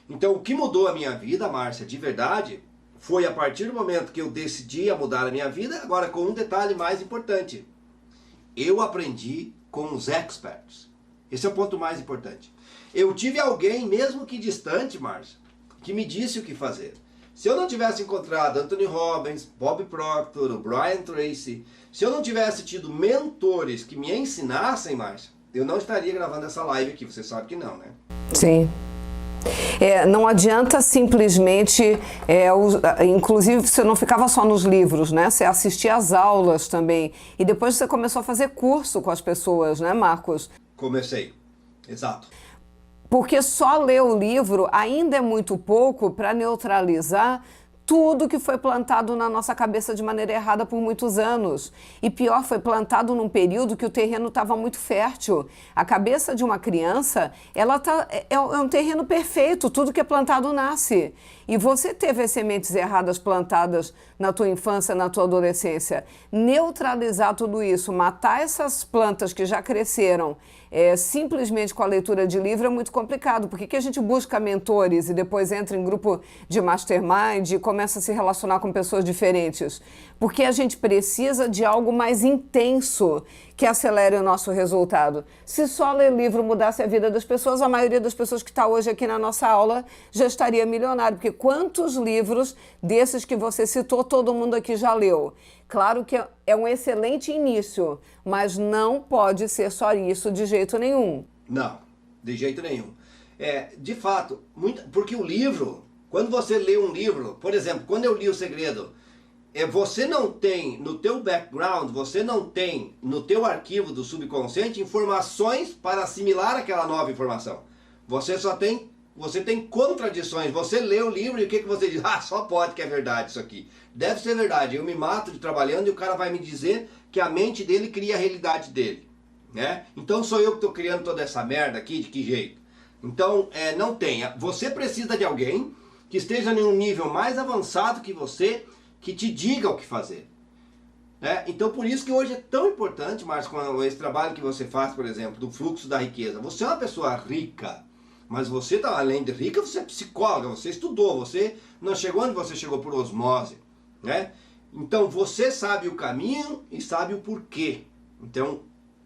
Então, o que mudou a minha vida, Márcia, de verdade, foi a partir do momento que eu decidi a mudar a minha vida, agora com um detalhe mais importante. Eu aprendi com os experts. Esse é o ponto mais importante. Eu tive alguém, mesmo que distante, Márcia, que me disse o que fazer. Se eu não tivesse encontrado Anthony Robbins, Bob Proctor, o Brian Tracy, se eu não tivesse tido mentores que me ensinassem, Márcia, eu não estaria gravando essa live aqui. Você sabe que não, né? Sim. Não adianta simplesmente, inclusive você não ficava só nos livros, né? Você assistia às aulas também. E depois você começou a fazer curso com as pessoas, né, Marcos? Comecei, exato. Porque só ler o livro ainda é muito pouco para neutralizar tudo que foi plantado na nossa cabeça de maneira errada por muitos anos. E pior, foi plantado num período que o terreno estava muito fértil. A cabeça de uma criança, é um terreno perfeito, tudo que é plantado nasce. E você teve as sementes erradas plantadas na tua infância, na tua adolescência. Neutralizar tudo isso, matar essas plantas que já cresceram, simplesmente com a leitura de livro é muito complicado. Por que a gente busca mentores e depois entra em grupo de mastermind e começa a se relacionar com pessoas diferentes? Porque a gente precisa de algo mais intenso que acelere o nosso resultado. Se só ler livro mudasse a vida das pessoas, a maioria das pessoas que está hoje aqui na nossa aula já estaria milionário. Porque quantos livros desses que você citou, todo mundo aqui já leu? Claro que é um excelente início, mas não pode ser só isso de jeito nenhum. Não, de jeito nenhum. De fato, porque o livro, quando você lê um livro, por exemplo, quando eu li O Segredo, você não tem no teu background, você não tem no teu arquivo do subconsciente informações para assimilar aquela nova informação. Você tem contradições. Você lê o livro e o que você diz? Ah, só pode que é verdade isso aqui. Deve ser verdade. Eu me mato de trabalhando e o cara vai me dizer que a mente dele cria a realidade dele, né? Então sou eu que estou criando toda essa merda aqui? De que jeito? Então, não tenha. Você precisa de alguém que esteja em um nível mais avançado que você, que te diga o que fazer, né? Então por isso que hoje é tão importante, Márcio, com esse trabalho que você faz, por exemplo, do fluxo da riqueza. Você é uma pessoa rica, mas você, além de rica, você é psicóloga, você estudou, você não chegou onde você chegou por osmose, né? Então você sabe o caminho e sabe o porquê. Então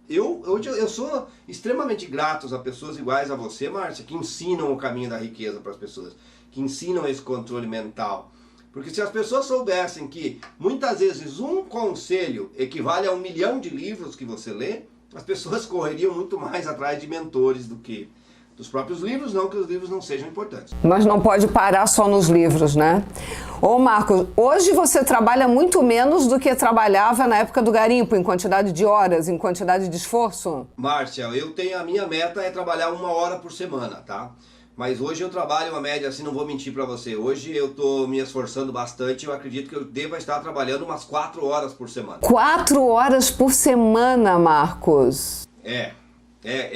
eu sou extremamente grato a pessoas iguais a você, Márcia, que ensinam o caminho da riqueza para as pessoas, que ensinam esse controle mental. Porque se as pessoas soubessem que muitas vezes um conselho equivale a 1 milhão de livros que você lê, as pessoas correriam muito mais atrás de mentores do que dos próprios livros, não que os livros não sejam importantes. Mas não pode parar só nos livros, né? Ô Marcos, hoje você trabalha muito menos do que trabalhava na época do garimpo, em quantidade de horas, em quantidade de esforço? Márcia, a minha meta é trabalhar 1 hora por semana, tá? Mas hoje eu trabalho uma média, assim, não vou mentir pra você. Hoje eu tô me esforçando bastante, eu acredito que eu deva estar trabalhando umas 4 horas por semana. 4 horas por semana, Marcos? É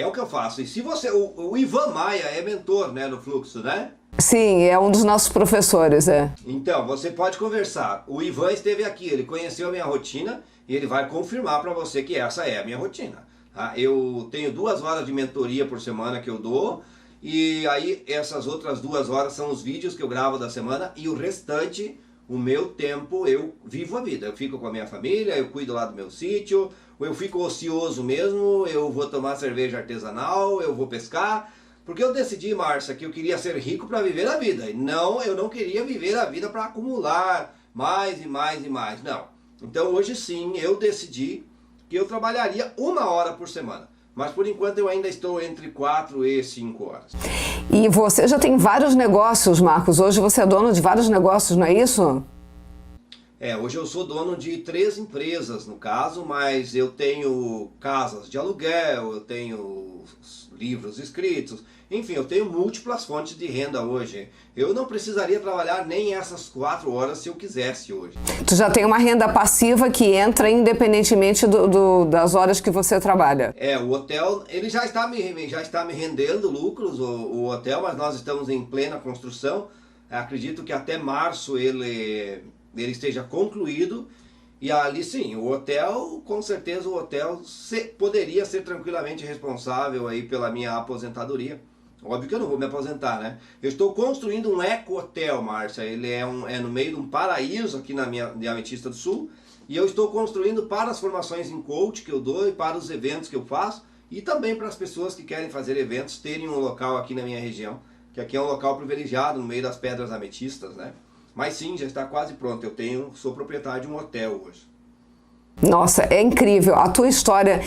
o que eu faço. E se você... O Ivan Maia é mentor, né, no Fluxo, né? Sim, é um dos nossos professores, Então, você pode conversar. O Ivan esteve aqui, ele conheceu a minha rotina e ele vai confirmar pra você que essa é a minha rotina, tá? Eu tenho 2 horas de mentoria por semana que eu dou. E aí essas outras 2 horas são os vídeos que eu gravo da semana e o restante, O meu tempo, eu vivo a vida. Eu fico com a minha família, eu cuido lá do meu sítio, ou eu fico ocioso mesmo, eu vou tomar cerveja artesanal, eu vou pescar. Porque eu decidi, Márcia, que eu queria ser rico para viver a vida. E não, eu não queria viver a vida para acumular mais e mais e mais. Não. Então hoje sim, eu decidi que eu trabalharia 1 hora por semana. Mas por enquanto eu ainda estou entre 4 e 5 horas. E você já tem vários negócios, Marcos. Hoje você é dono de vários negócios, não é isso? Hoje eu sou dono de 3 empresas, no caso, mas eu tenho casas de aluguel, eu tenho livros escritos, enfim, eu tenho múltiplas fontes de renda hoje. Eu não precisaria trabalhar nem essas 4 horas se eu quisesse hoje. Tu já tem uma renda passiva que entra independentemente das horas que você trabalha. O hotel, ele já está me rendendo lucros, o hotel, mas nós estamos em plena construção. Acredito que até março ele esteja concluído, e ali sim, o hotel, com certeza o hotel poderia ser tranquilamente responsável aí pela minha aposentadoria. Óbvio que eu não vou me aposentar, né? Eu estou construindo um eco-hotel, Márcia, ele é no meio de um paraíso aqui na minha de Ametista do Sul, e eu estou construindo para as formações em coach que eu dou e para os eventos que eu faço, e também para as pessoas que querem fazer eventos terem um local aqui na minha região, que aqui é um local privilegiado no meio das pedras ametistas, né? Mas sim, já está quase pronto. Sou proprietário de um hotel hoje. Nossa, é incrível. A tua história,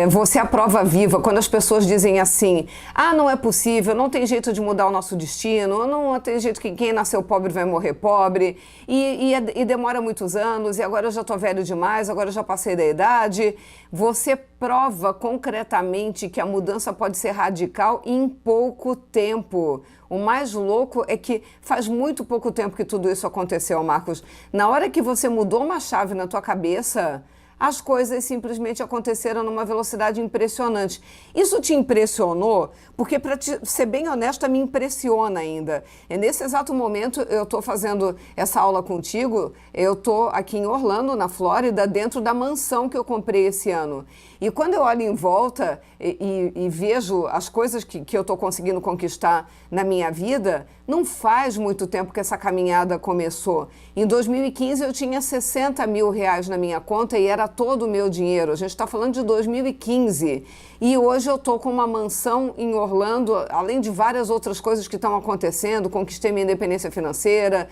você é a prova viva. Quando as pessoas dizem assim, não é possível, não tem jeito de mudar o nosso destino, não tem jeito que quem nasceu pobre vai morrer pobre, e demora muitos anos, e agora eu já estou velho demais, agora eu já passei da idade. Você prova concretamente que a mudança pode ser radical em pouco tempo. O mais louco é que faz muito pouco tempo que tudo isso aconteceu, Marcos. Na hora que você mudou uma chave na tua cabeça, as coisas simplesmente aconteceram numa velocidade impressionante. Isso te impressionou? Porque, para ser bem honesta, me impressiona ainda. E nesse exato momento, eu estou fazendo essa aula contigo, eu estou aqui em Orlando, na Flórida, dentro da mansão que eu comprei esse ano. E quando eu olho em volta e vejo as coisas que eu estou conseguindo conquistar na minha vida, não faz muito tempo que essa caminhada começou. Em 2015 eu tinha 60 mil reais na minha conta e era todo o meu dinheiro. A gente está falando de 2015. E hoje eu estou com uma mansão em Orlando, além de várias outras coisas que estão acontecendo. Conquistei minha independência financeira,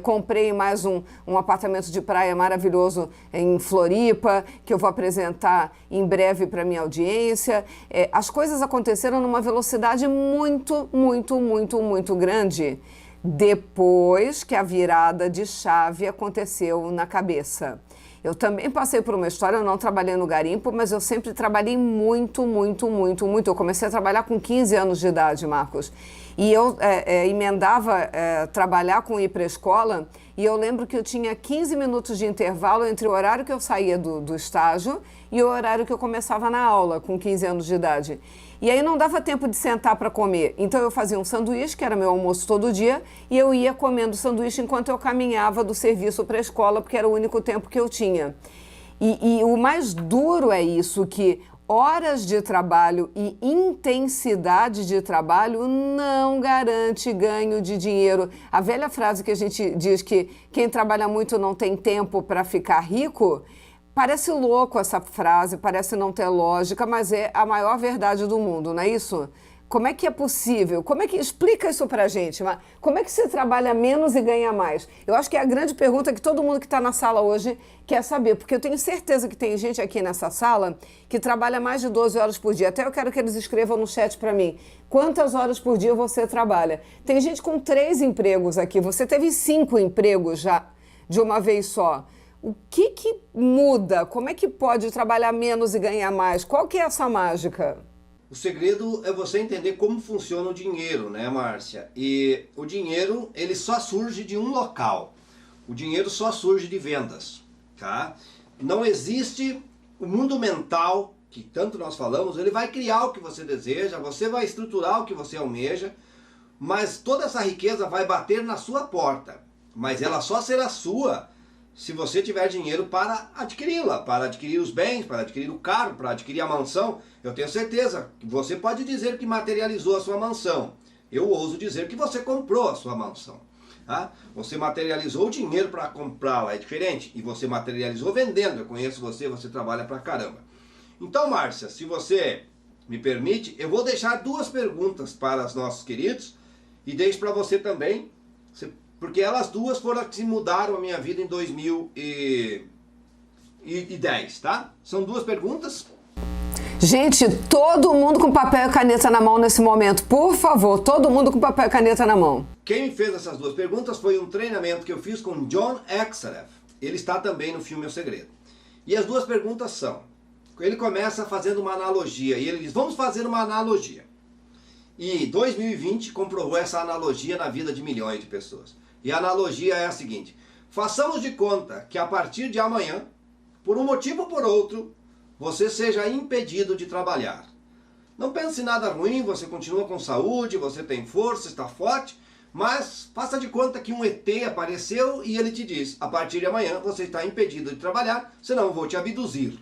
comprei mais um apartamento de praia maravilhoso em Floripa, que eu vou apresentar em breve para minha audiência. As coisas aconteceram numa velocidade muito, muito, muito, muito grande depois que a virada de chave aconteceu na cabeça. Eu também passei por uma história, eu não trabalhei no garimpo, mas eu sempre trabalhei muito, muito, muito, muito. Eu comecei a trabalhar com 15 anos de idade, Marcos. E eu emendava trabalhar com ir para a escola, e eu lembro que eu tinha 15 minutos de intervalo entre o horário que eu saía do estágio e o horário que eu começava na aula, com 15 anos de idade. E aí não dava tempo de sentar para comer. Então eu fazia um sanduíche, que era meu almoço todo dia, e eu ia comendo sanduíche enquanto eu caminhava do serviço para a escola, porque era o único tempo que eu tinha. E o mais duro é isso, que horas de trabalho e intensidade de trabalho não garante ganho de dinheiro. A velha frase que a gente diz que quem trabalha muito não tem tempo para ficar rico, parece louco essa frase, parece não ter lógica, mas é a maior verdade do mundo, não é isso? Como é que é possível? Explica isso pra gente, mas como é que você trabalha menos e ganha mais? Eu acho que é a grande pergunta que todo mundo que está na sala hoje quer saber, porque eu tenho certeza que tem gente aqui nessa sala que trabalha mais de 12 horas por dia. Até eu quero que eles escrevam no chat para mim, quantas horas por dia você trabalha? Tem gente com 3 empregos aqui, você teve 5 empregos já de uma vez só. O que muda? Como é que pode trabalhar menos e ganhar mais? Qual que é essa mágica? O segredo é você entender como funciona o dinheiro, né, Márcia? E o dinheiro, ele só surge de um local. O dinheiro só surge de vendas, tá? Não existe o mundo mental, que tanto nós falamos, ele vai criar o que você deseja, você vai estruturar o que você almeja, mas toda essa riqueza vai bater na sua porta. Mas ela só será sua se você tiver dinheiro para adquiri-la, para adquirir os bens, para adquirir o carro, para adquirir a mansão. Eu tenho certeza que você pode dizer que materializou a sua mansão. Eu ouso dizer que você comprou a sua mansão. Tá? Você materializou o dinheiro para comprá-la, é diferente. E você materializou vendendo. Eu conheço você, você trabalha pra caramba. Então, Márcia, se você me permite, eu vou deixar duas perguntas para os nossos queridos e deixo para você também, porque elas duas foram as que mudaram a minha vida em 2010, tá? São duas perguntas. Gente, todo mundo com papel e caneta na mão nesse momento. Por favor, todo mundo com papel e caneta na mão. Quem me fez essas duas perguntas foi um treinamento que eu fiz com John Exerev. Ele está também no filme O Segredo. E as duas perguntas são... Ele começa fazendo uma analogia. E ele diz, vamos fazer uma analogia. E 2020 comprovou essa analogia na vida de milhões de pessoas. E a analogia é a seguinte. Façamos de conta que a partir de amanhã, por um motivo ou por outro... você seja impedido de trabalhar. Não pense em nada ruim, você continua com saúde, você tem força, está forte, mas faça de conta que um ET apareceu e ele te diz, a partir de amanhã você está impedido de trabalhar, senão eu vou te abduzir.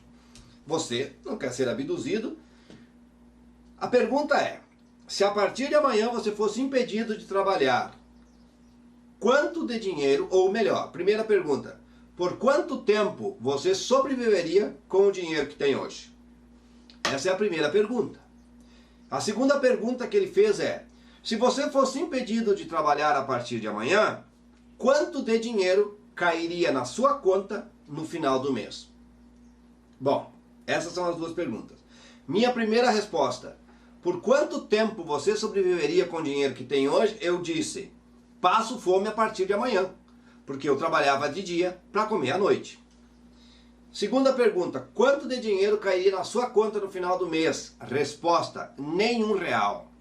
Você não quer ser abduzido. A pergunta é, se a partir de amanhã você fosse impedido de trabalhar, quanto de dinheiro, ou melhor, primeira pergunta, por quanto tempo você sobreviveria com o dinheiro que tem hoje? Essa é a primeira pergunta. A segunda pergunta que ele fez é, se você fosse impedido de trabalhar a partir de amanhã, quanto de dinheiro cairia na sua conta no final do mês? Bom, essas são as duas perguntas. Minha primeira resposta, por quanto tempo você sobreviveria com o dinheiro que tem hoje? Eu disse, passo fome a partir de amanhã. Porque eu trabalhava de dia para comer à noite. Segunda pergunta, quanto de dinheiro cairia na sua conta no final do mês? Resposta, nenhum real.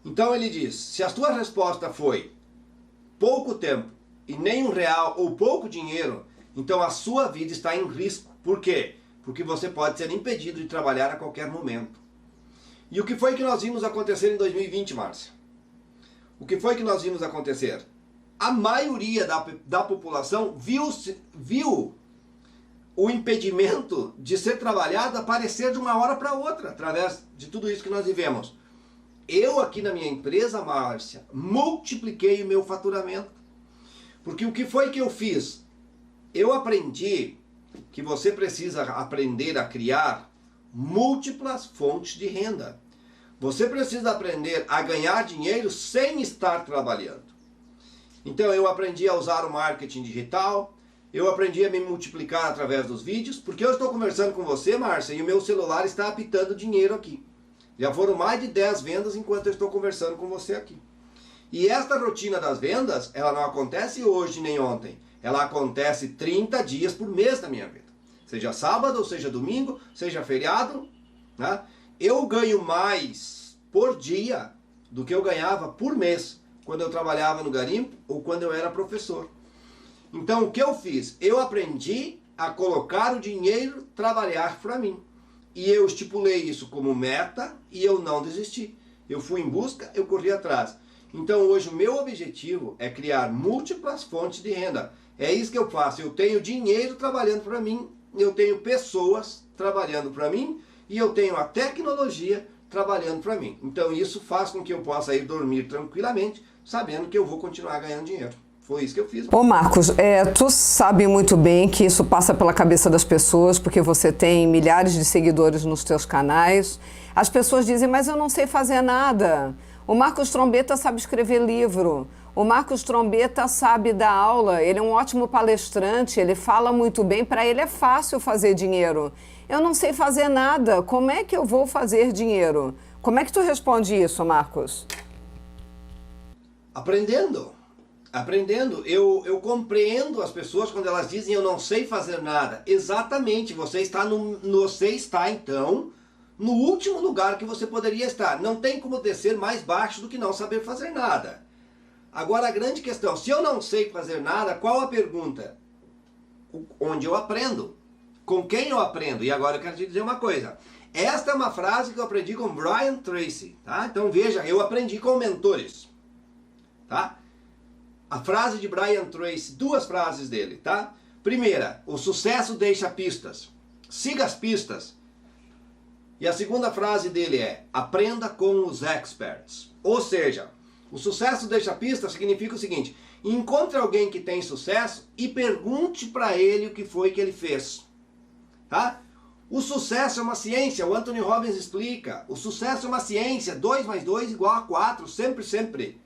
Então ele diz, se a sua resposta foi pouco tempo e nenhum real ou pouco dinheiro, então a sua vida está em risco. Por quê? Porque você pode ser impedido de trabalhar a qualquer momento. E o que foi que nós vimos acontecer em 2020, Márcia? O que foi que nós vimos acontecer? A maioria da população viu o impedimento de ser trabalhado aparecer de uma hora para outra, através de tudo isso que nós vivemos. Eu aqui na minha empresa, Márcia, multipliquei o meu faturamento. Porque o que foi que eu fiz? Eu aprendi que você precisa aprender a criar múltiplas fontes de renda. Você precisa aprender a ganhar dinheiro sem estar trabalhando. Então eu aprendi a usar o marketing digital, eu aprendi a me multiplicar através dos vídeos, porque eu estou conversando com você, Márcia, e o meu celular está apitando dinheiro aqui. Já foram mais de 10 vendas enquanto eu estou conversando com você aqui. E esta rotina das vendas, ela não acontece hoje nem ontem. Ela acontece 30 dias por mês na minha vida. Seja sábado, ou seja domingo, seja feriado. Né? Eu ganho mais por dia do que eu ganhava por mês quando eu trabalhava no garimpo ou quando eu era professor. Então o que eu fiz? Eu aprendi a colocar o dinheiro trabalhar para mim. E eu estipulei isso como meta e eu não desisti. Eu fui em busca, eu corri atrás. Então hoje o meu objetivo é criar múltiplas fontes de renda. É isso que eu faço. Eu tenho dinheiro trabalhando para mim, eu tenho pessoas trabalhando para mim e eu tenho a tecnologia trabalhando para mim. Então isso faz com que eu possa ir dormir tranquilamente, sabendo que eu vou continuar ganhando dinheiro. Foi isso que eu fiz. Ô Marcos, tu sabe muito bem que isso passa pela cabeça das pessoas, porque você tem milhares de seguidores nos teus canais. As pessoas dizem, mas eu não sei fazer nada. O Marcos Trombetta sabe escrever livro. O Marcos Trombetta sabe dar aula. Ele é um ótimo palestrante, ele fala muito bem. Para ele é fácil fazer dinheiro. Eu não sei fazer nada. Como é que eu vou fazer dinheiro? Como é que tu responde isso, Marcos? Aprendendo. Aprendendo. Eu compreendo as pessoas quando elas dizem eu não sei fazer nada. Exatamente. Você está então no último lugar que você poderia estar. Não tem como descer mais baixo do que não saber fazer nada. Agora a grande questão, se eu não sei fazer nada, qual a pergunta? Onde eu aprendo? Com quem eu aprendo? E agora eu quero te dizer uma coisa. Esta é uma frase que eu aprendi com Brian Tracy. Tá? Então veja, eu aprendi com mentores. Tá? A frase de Brian Tracy, duas frases dele. Tá? Primeira, o sucesso deixa pistas. Siga as pistas. E a segunda frase dele é, aprenda com os experts. Ou seja, O sucesso deixa pista significa o seguinte: encontre alguém que tem sucesso e pergunte para ele o que foi que ele fez. Tá? O sucesso é uma ciência, o Anthony Robbins explica. O sucesso é uma ciência, 2 mais 2 igual a 4, sempre, sempre.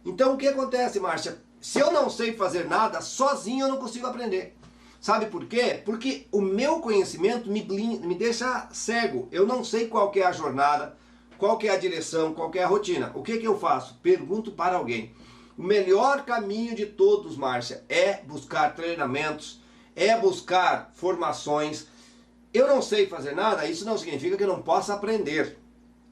Então o que acontece, Márcia? Se eu não sei fazer nada, sozinho eu não consigo aprender. Sabe por quê? Porque o meu conhecimento me deixa cego. Eu não sei qual que é a jornada, qual que é a direção, qual que é a rotina. O que eu faço? Pergunto para alguém. O melhor caminho de todos, Márcia, é buscar treinamentos, é buscar formações. Eu não sei fazer nada, isso não significa que eu não possa aprender.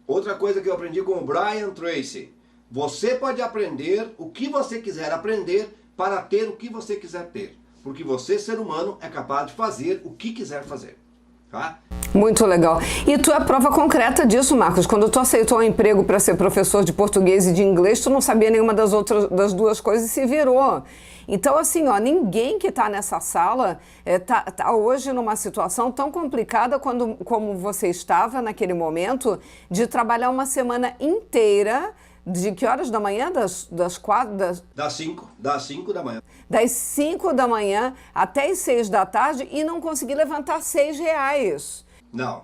Outra coisa que eu aprendi com o Brian Tracy: você pode aprender o que você quiser aprender para ter o que você quiser ter. Porque você, ser humano, é capaz de fazer o que quiser fazer. Tá? Muito legal. E tu é a prova concreta disso, Marcos. Quando tu aceitou um emprego para ser professor de português e de inglês, tu não sabia nenhuma das duas coisas e se virou. Então, assim, ó, ninguém que está nessa sala tá hoje numa situação tão complicada como você estava naquele momento, de trabalhar uma semana inteira. De que horas da manhã? Das 4? Das 5 da manhã. Das 5 da manhã até as 6 da tarde e não conseguir levantar R$6. Não.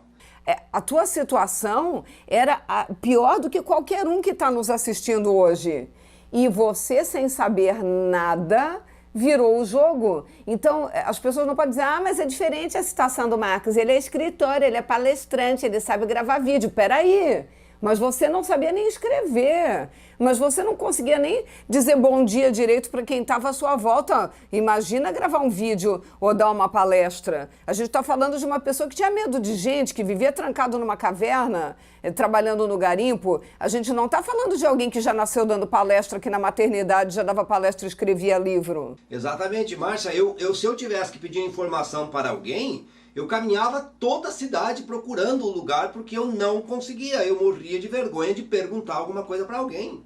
A tua situação era pior do que qualquer um que está nos assistindo hoje. E você, sem saber nada, virou o jogo. Então, as pessoas não podem dizer: ah, mas é diferente a situação do Marcos. Ele é escritor, ele é palestrante, ele sabe gravar vídeo. Peraí. Mas você não sabia nem escrever, mas você não conseguia nem dizer bom dia direito para quem estava à sua volta. Imagina gravar um vídeo ou dar uma palestra. A gente está falando de uma pessoa que tinha medo de gente, que vivia trancado numa caverna, trabalhando no garimpo. A gente não está falando de alguém que já nasceu dando palestra, que na maternidade já dava palestra e escrevia livro. Exatamente, Márcia. Se eu tivesse que pedir informação para alguém, eu caminhava toda a cidade procurando o lugar, porque eu não conseguia. Eu morria de vergonha de perguntar alguma coisa para alguém.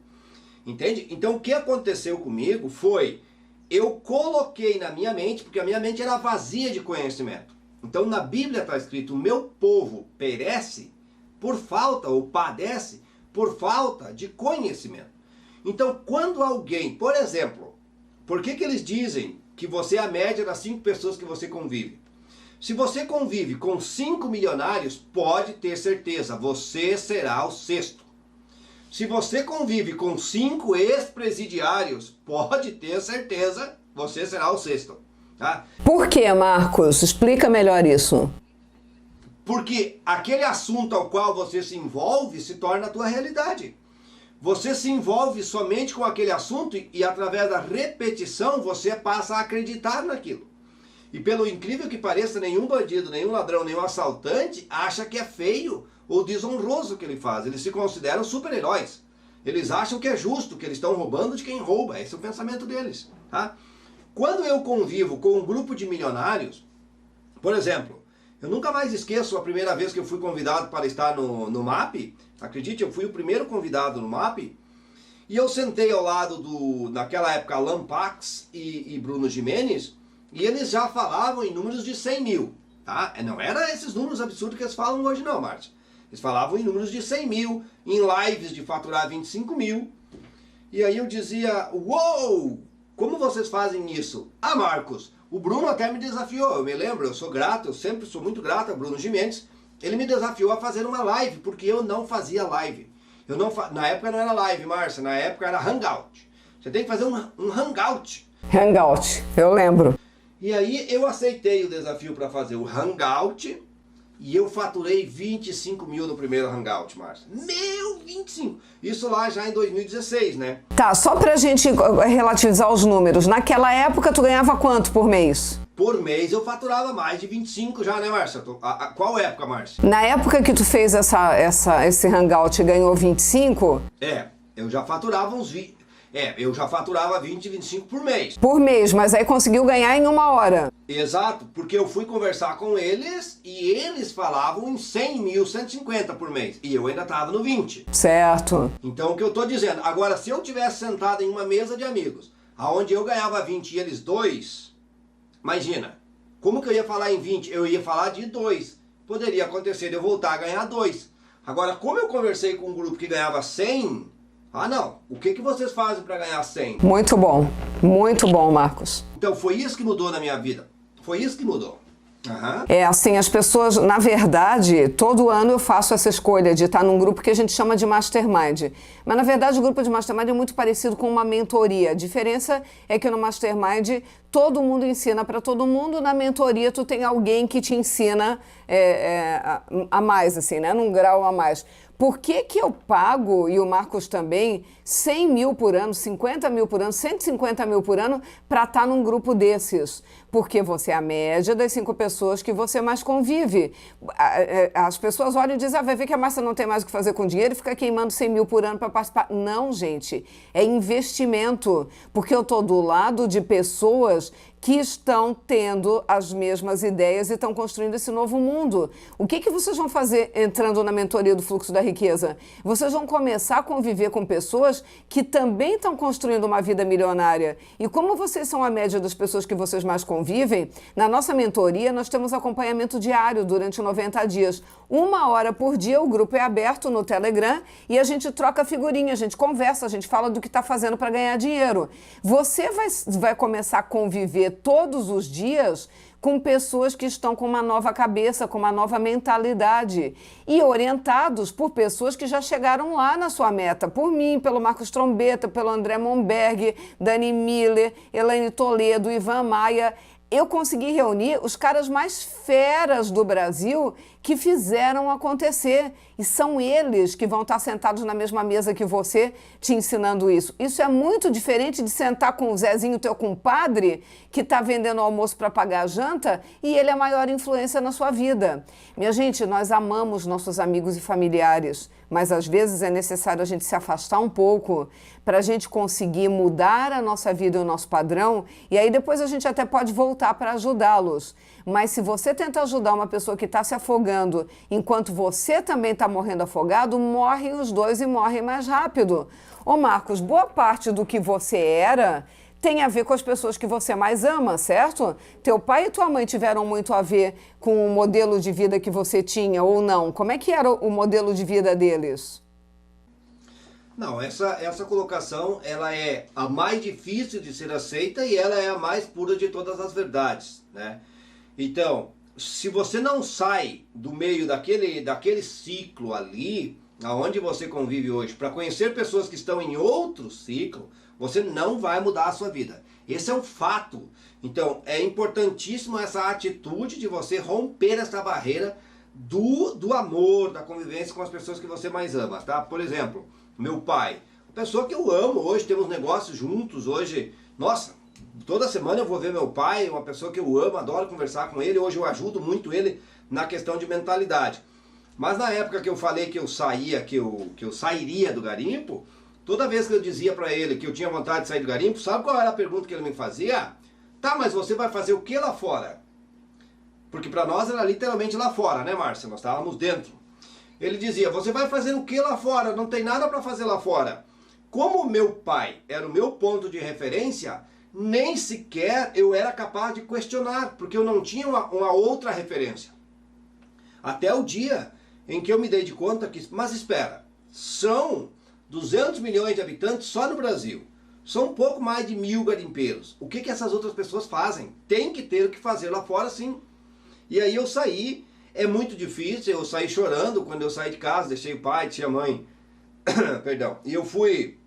Entende? Então o que aconteceu comigo foi: eu coloquei na minha mente, porque a minha mente era vazia de conhecimento. Então na Bíblia está escrito: o meu povo perece por falta, ou padece por falta de conhecimento. Então quando alguém, por exemplo, por que eles dizem que você é a média das 5 pessoas que você convive? Se você convive com 5 milionários, pode ter certeza, você será o 6º. Se você convive com 5 ex-presidiários, pode ter certeza, você será o 6º. Tá? Por que, Marcos? Explica melhor isso. Porque aquele assunto ao qual você se envolve se torna a tua realidade. Você se envolve somente com aquele assunto e através da repetição você passa a acreditar naquilo. E pelo incrível que pareça, nenhum bandido, nenhum ladrão, nenhum assaltante acha que é feio ou desonroso o que ele faz. Eles se consideram super-heróis. Eles acham que é justo, que eles estão roubando de quem rouba. Esse é o pensamento deles. Tá? Quando eu convivo com um grupo de milionários, por exemplo, eu nunca mais esqueço a primeira vez que eu fui convidado para estar no MAP. Acredite, eu fui o primeiro convidado no MAP. E eu sentei ao lado naquela época, Alan Pax e Bruno Gimenez. E eles já falavam em números de 100 mil, tá? Não era esses números absurdos que eles falam hoje não, Márcia. Eles falavam em números de 100 mil, em lives de faturar 25 mil. E aí eu dizia: uou, como vocês fazem isso? Ah, Marcos, o Bruno até me desafiou, eu me lembro, eu sou grato, eu sempre sou muito grato a Bruno Gimenez. Ele me desafiou a fazer uma live, porque eu não fazia live. Na época não era live, Márcia, na época era hangout. Você tem que fazer um hangout. Hangout, eu lembro. E aí eu aceitei o desafio para fazer o Hangout e eu faturei 25 mil no primeiro Hangout, Márcia. 25! Isso lá já em 2016, né? Tá, só pra gente relativizar os números. Naquela época tu ganhava quanto por mês? Por mês eu faturava mais de 25 já, né, Márcia? Qual época, Márcia? Na época que tu fez esse Hangout e ganhou 25? Eu já faturava eu já faturava 20, 25 por mês. Por mês, mas aí conseguiu ganhar em 1 hora. Exato, porque eu fui conversar com eles e eles falavam em 100 mil, 150 por mês. E eu ainda estava no 20. Certo. Então o que eu estou dizendo, agora se eu tivesse sentado em uma mesa de amigos, aonde eu ganhava 20 e eles 2, imagina, como que eu ia falar em 20? Eu ia falar de 2. Poderia acontecer de eu voltar a ganhar 2. Agora, como eu conversei com um grupo que ganhava 100... Ah, não, o que vocês fazem para ganhar 100? Muito bom, Marcos. Então foi isso que mudou na minha vida, foi isso que mudou. Uhum. É assim, as pessoas, na verdade, todo ano eu faço essa escolha de estar num grupo que a gente chama de Mastermind. Mas, na verdade, o grupo de Mastermind é muito parecido com uma mentoria. A diferença é que no Mastermind todo mundo ensina para todo mundo. Na mentoria tu tem alguém que te ensina a mais, assim, né? Num grau a mais. Por que eu pago, e o Marcos também, 100 mil por ano, 50 mil por ano, 150 mil por ano para estar num grupo desses? Porque você é a média das 5 pessoas que você mais convive. As pessoas olham e dizem, vai ver que a Márcia não tem mais o que fazer com dinheiro e fica queimando 100 mil por ano para participar. Não, gente, é investimento, porque eu estou do lado de pessoas que estão tendo as mesmas ideias e estão construindo esse novo mundo. O que vocês vão fazer entrando na mentoria do fluxo da riqueza? Vocês vão começar a conviver com pessoas que também estão construindo uma vida milionária. E como vocês são a média das pessoas que vocês mais convivem, na nossa mentoria nós temos acompanhamento diário durante 90 dias. 1 hora por dia o grupo é aberto no Telegram e a gente troca figurinha, a gente conversa, a gente fala do que está fazendo para ganhar dinheiro. Você vai começar a conviver todos os dias com pessoas que estão com uma nova cabeça, com uma nova mentalidade e orientados por pessoas que já chegaram lá na sua meta, por mim, pelo Marcos Trombetta, pelo André Monberg, Dani Miller, Elaine Toledo, Ivan Maia. Eu consegui reunir os caras mais feras do Brasil que fizeram acontecer. E são eles que vão estar sentados na mesma mesa que você, te ensinando isso. Isso é muito diferente de sentar com o Zezinho, teu compadre, que está vendendo almoço para pagar a janta e ele é a maior influência na sua vida. Minha gente, nós amamos nossos amigos e familiares, mas às vezes é necessário a gente se afastar um pouco para a gente conseguir mudar a nossa vida e o nosso padrão, e aí depois a gente até pode voltar para ajudá-los. Mas se você tenta ajudar uma pessoa que está se afogando enquanto você também está morrendo afogado, morrem os dois e morrem mais rápido. Ô Marcos, boa parte do que você era tem a ver com as pessoas que você mais ama, certo? Teu pai e tua mãe tiveram muito a ver com o modelo de vida que você tinha ou não? Como é que era o modelo de vida deles? Não, essa colocação ela é a mais difícil de ser aceita e ela é a mais pura de todas as verdades, né? Então, se você não sai do meio daquele ciclo ali, aonde você convive hoje, para conhecer pessoas que estão em outro ciclo, você não vai mudar a sua vida. Esse é um fato. Então, é importantíssimo essa atitude de você romper essa barreira do amor, da convivência com as pessoas que você mais ama, tá? Por exemplo, meu pai, uma pessoa que eu amo hoje, temos negócios juntos hoje, nossa, toda semana eu vou ver meu pai, uma pessoa que eu amo, adoro conversar com ele, hoje eu ajudo muito ele na questão de mentalidade. Mas na época que eu falei que eu saía, que eu sairia do garimpo, toda vez que eu dizia para ele que eu tinha vontade de sair do garimpo, sabe qual era a pergunta que ele me fazia? Tá, mas você vai fazer o que lá fora? Porque para nós era literalmente lá fora, né, Márcia? Nós estávamos dentro. Ele dizia, você vai fazer o que lá fora? Não tem nada para fazer lá fora. Como meu pai era o meu ponto de referência, nem sequer eu era capaz de questionar, porque eu não tinha uma outra referência. Até o dia em que eu me dei de conta que, mas espera, são 200 milhões de habitantes só no Brasil. São um pouco mais de 1000 garimpeiros. O que essas outras pessoas fazem? Tem que ter o que fazer lá fora, sim. E aí eu saí, é muito difícil, eu saí chorando quando eu saí de casa, deixei o pai, deixei a mãe, perdão. E eu fui,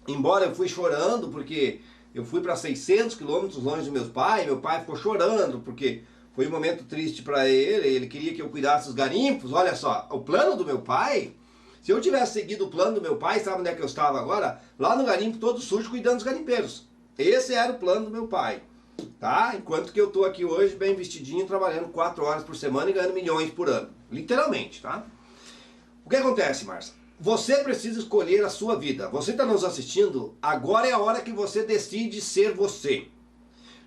embora eu fui chorando, porque eu fui para 600 quilômetros longe do meu pai ficou chorando, porque foi um momento triste para ele queria que eu cuidasse dos garimpos. Olha só, o plano do meu pai, se eu tivesse seguido o plano do meu pai, sabe onde é que eu estava agora? Lá no garimpo todo sujo, cuidando dos garimpeiros. Esse era o plano do meu pai, tá? Enquanto que eu estou aqui hoje, bem vestidinho, trabalhando 4 horas por semana e ganhando milhões por ano. Literalmente, tá? O que acontece, Márcia? Você precisa escolher a sua vida. Você está nos assistindo? Agora é a hora que você decide ser você.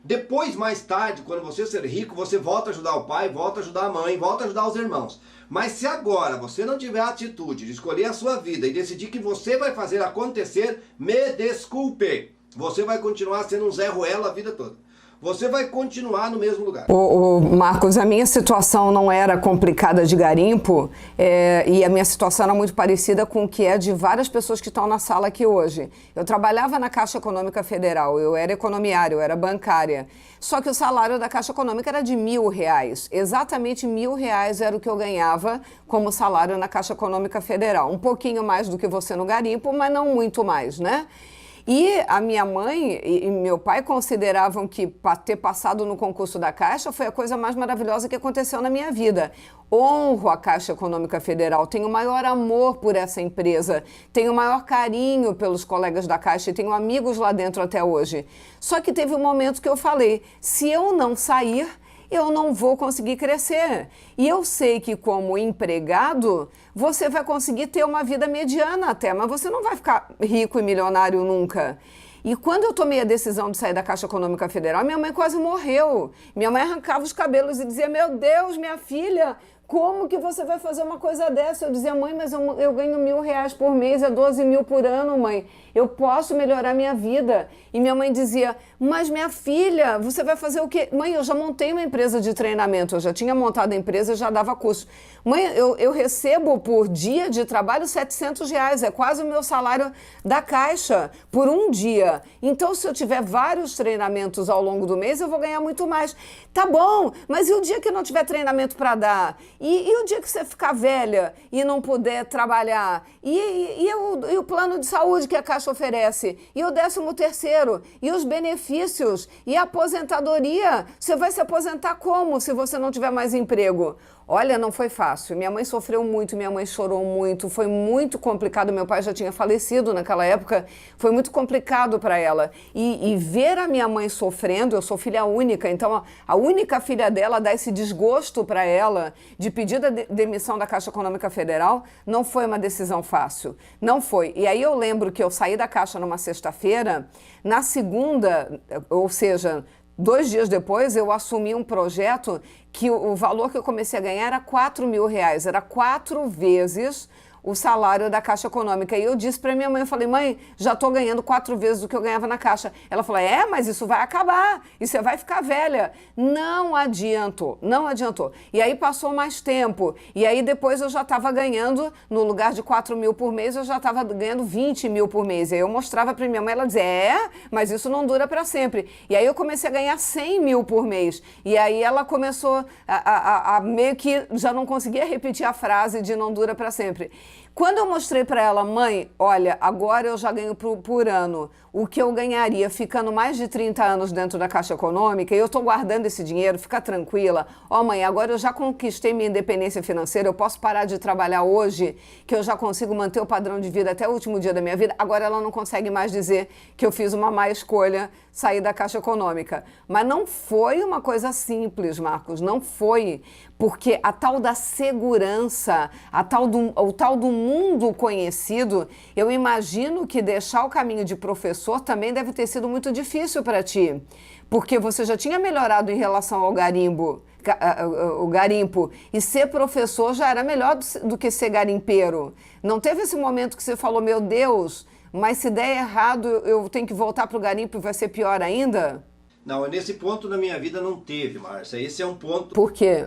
Depois, mais tarde, quando você ser rico, você volta a ajudar o pai, volta a ajudar a mãe, volta a ajudar os irmãos. Mas se agora você não tiver a atitude de escolher a sua vida e decidir que você vai fazer acontecer, me desculpe. Você vai continuar sendo um Zé Ruela a vida toda. você vai continuar no mesmo lugar. Marcos, a minha situação não era complicada de garimpo, e a minha situação era muito parecida com o que é de várias pessoas que estão na sala aqui hoje. Eu trabalhava na Caixa Econômica Federal, eu era economiária, eu era bancária, só que o salário da Caixa Econômica era de R$1.000, exatamente R$1.000 era o que eu ganhava como salário na Caixa Econômica Federal, um pouquinho mais do que você no garimpo, mas não muito mais, né? E a minha mãe e meu pai consideravam que ter passado no concurso da Caixa foi a coisa mais maravilhosa que aconteceu na minha vida. Honro a Caixa Econômica Federal, tenho o maior amor por essa empresa, tenho o maior carinho pelos colegas da Caixa e tenho amigos lá dentro até hoje. Só que teve um momento que eu falei, se eu não sair, eu não vou conseguir crescer. E eu sei que como empregado, você vai conseguir ter uma vida mediana até, mas você não vai ficar rico e milionário nunca. E quando eu tomei a decisão de sair da Caixa Econômica Federal, minha mãe quase morreu. Minha mãe arrancava os cabelos e dizia, meu Deus, minha filha, como que você vai fazer uma coisa dessa? Eu dizia, mãe, mas eu ganho R$1.000 por mês, é 12 mil por ano, mãe. Eu posso melhorar minha vida. E minha mãe dizia, mas minha filha, você vai fazer o quê? Mãe, eu já montei uma empresa de treinamento, eu já tinha montado a empresa, já dava curso. Mãe, eu recebo por dia de trabalho R$700, é quase o meu salário da Caixa por um dia. Então, se eu tiver vários treinamentos ao longo do mês, eu vou ganhar muito mais. Tá bom, mas e o dia que não tiver treinamento para dar? E o dia que você ficar velha e não puder trabalhar? E o plano de saúde que a Caixa oferece? E o 13º? E os benefícios? E a aposentadoria? Você vai se aposentar como se você não tiver mais emprego? Olha, não foi fácil. Minha mãe sofreu muito, minha mãe chorou muito, foi muito complicado. Meu pai já tinha falecido naquela época, foi muito complicado para ela. E ver a minha mãe sofrendo, eu sou filha única, então a única filha dela dá esse desgosto para ela de pedir a demissão da Caixa Econômica Federal, não foi uma decisão fácil, não foi. E aí eu lembro que eu saí da Caixa numa sexta-feira, na segunda, ou seja, 2 dias depois, eu assumi um projeto que o valor que eu comecei a ganhar era R$4.000, era 4 vezes o salário da Caixa Econômica. E eu disse para minha mãe, eu falei, mãe, já estou ganhando 4 vezes o que eu ganhava na Caixa. Ela falou, mas isso vai acabar, e você vai ficar velha. Não adiantou, não adiantou. E aí passou mais tempo, e aí depois eu já estava ganhando, no lugar de 4 mil por mês, eu já estava ganhando 20 mil por mês. E aí eu mostrava para minha mãe, ela dizia, mas isso não dura para sempre. E aí eu comecei a ganhar 100 mil por mês. E aí ela começou a meio que já não conseguia repetir a frase de não dura para sempre. Quando eu mostrei para ela, mãe, olha, agora eu já ganho por ano o que eu ganharia ficando mais de 30 anos dentro da Caixa Econômica, e eu estou guardando esse dinheiro, fica tranquila. Mãe, agora eu já conquistei minha independência financeira, eu posso parar de trabalhar hoje, que eu já consigo manter o padrão de vida até o último dia da minha vida. Agora ela não consegue mais dizer que eu fiz uma má escolha, sair da Caixa Econômica. Mas não foi uma coisa simples, Marcos, não foi. Porque a tal da segurança, o tal do mundo conhecido, eu imagino que deixar o caminho de professor também deve ter sido muito difícil para ti, porque você já tinha melhorado em relação ao garimpo, e ser professor já era melhor do que ser garimpeiro. Não teve esse momento que você falou, meu Deus, mas se der errado eu tenho que voltar para o garimpo e vai ser pior ainda? Não, nesse ponto na minha vida não teve, Márcia. Esse é um ponto... Por quê?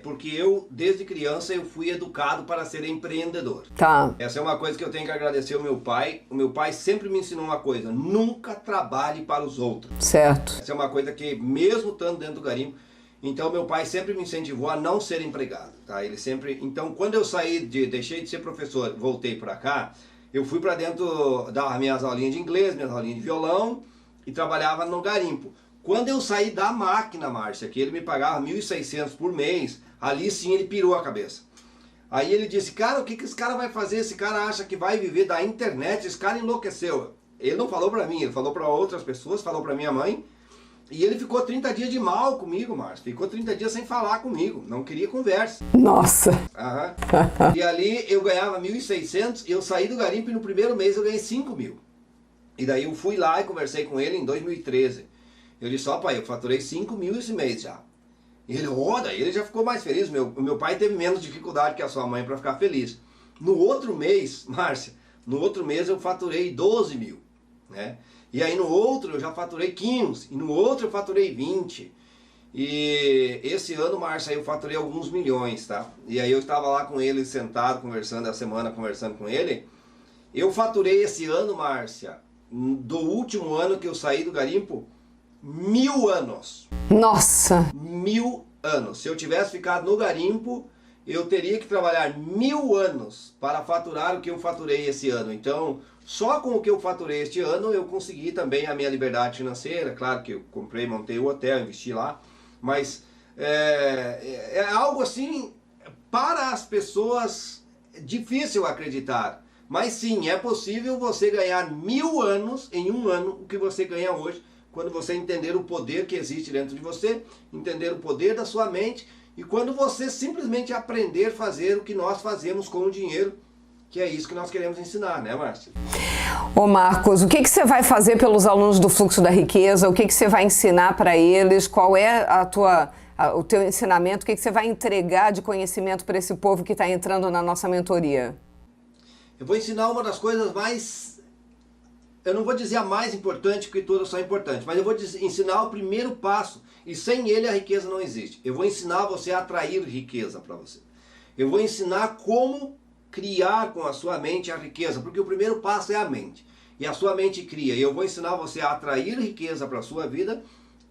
Porque eu, desde criança, eu fui educado para ser empreendedor. Tá. Essa é uma coisa que eu tenho que agradecer ao meu pai. O meu pai sempre me ensinou uma coisa, nunca trabalhe para os outros. Certo. Essa é uma coisa que, mesmo estando dentro do garimpo, então meu pai sempre me incentivou a não ser empregado, tá? Ele sempre... Então, quando eu deixei de ser professor, voltei para cá, eu fui para dentro das minhas aulinhas de inglês, minhas aulinhas de violão, e trabalhava no garimpo. Quando eu saí da máquina, Márcia, que ele me pagava 1.600 por mês, ali sim ele pirou a cabeça. Aí ele disse, cara, o que esse cara vai fazer? Esse cara acha que vai viver da internet, esse cara enlouqueceu. Ele não falou pra mim, ele falou pra outras pessoas, falou pra minha mãe. E ele ficou 30 dias de mal comigo, Márcia. Ficou 30 dias sem falar comigo, não queria conversa. Nossa! Aham. E ali eu ganhava 1.600, eu saí do garimpo e no primeiro mês eu ganhei 5 mil. E daí eu fui lá e conversei com ele em 2013. Eu disse, pai, eu faturei 5 mil esse mês já. E ele, daí ele já ficou mais feliz. O meu pai teve menos dificuldade que a sua mãe para ficar feliz. No outro mês, Márcia, no outro mês eu faturei 12 mil, né? E aí no outro eu já faturei 15, e no outro eu faturei 20. E esse ano, Márcia, eu faturei alguns milhões, tá? E aí eu estava lá com ele, sentado, conversando, a semana conversando com ele. Eu faturei esse ano, Márcia, do último ano que eu saí do garimpo, 1000 anos. Nossa! 1000 anos. Se eu tivesse ficado no garimpo, eu teria que trabalhar 1000 anos para faturar o que eu faturei esse ano. Então, só com o que eu faturei este ano, eu consegui também a minha liberdade financeira. Claro que eu comprei, montei o hotel, investi lá. Mas é algo assim, para as pessoas, difícil acreditar. Mas sim, é possível você ganhar 1000 anos em um ano o que você ganha hoje, quando você entender o poder que existe dentro de você, entender o poder da sua mente, e quando você simplesmente aprender a fazer o que nós fazemos com o dinheiro, que é isso que nós queremos ensinar, né, Márcia? Ô Marcos, o que você vai fazer pelos alunos do Fluxo da Riqueza? O que você vai ensinar para eles? Qual é o teu ensinamento? O que você vai entregar de conhecimento para esse povo que está entrando na nossa mentoria? Eu vou ensinar uma das coisas mais... Eu não vou dizer a mais importante, porque todas são importantes, mas eu vou ensinar o primeiro passo, e sem ele a riqueza não existe. Eu vou ensinar você a atrair riqueza para você. Eu vou ensinar como criar com a sua mente a riqueza, porque o primeiro passo é a mente, e a sua mente cria. E eu vou ensinar você a atrair riqueza para a sua vida,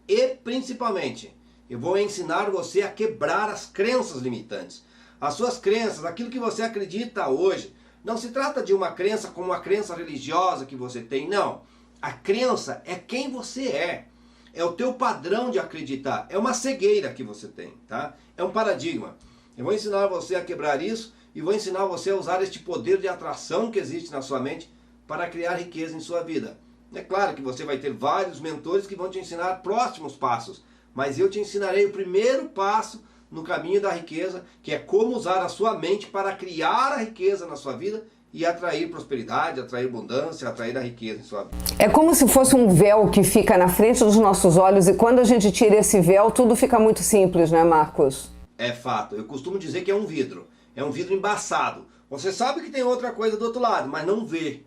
e principalmente, eu vou ensinar você a quebrar as crenças limitantes. As suas crenças, aquilo que você acredita hoje. Não se trata de uma crença como uma crença religiosa que você tem, não. A crença é quem você é. É o teu padrão de acreditar. É uma cegueira que você tem, tá? É um paradigma. Eu vou ensinar você a quebrar isso e vou ensinar você a usar este poder de atração que existe na sua mente para criar riqueza em sua vida. É claro que você vai ter vários mentores que vão te ensinar próximos passos, mas eu te ensinarei o primeiro passo no caminho da riqueza, que é como usar a sua mente para criar a riqueza na sua vida e atrair prosperidade, atrair abundância, atrair a riqueza em sua vida. É como se fosse um véu que fica na frente dos nossos olhos, e quando a gente tira esse véu, tudo fica muito simples, né, Marcos? É fato. Eu costumo dizer que é um vidro. É um vidro embaçado. Você sabe que tem outra coisa do outro lado, mas não vê.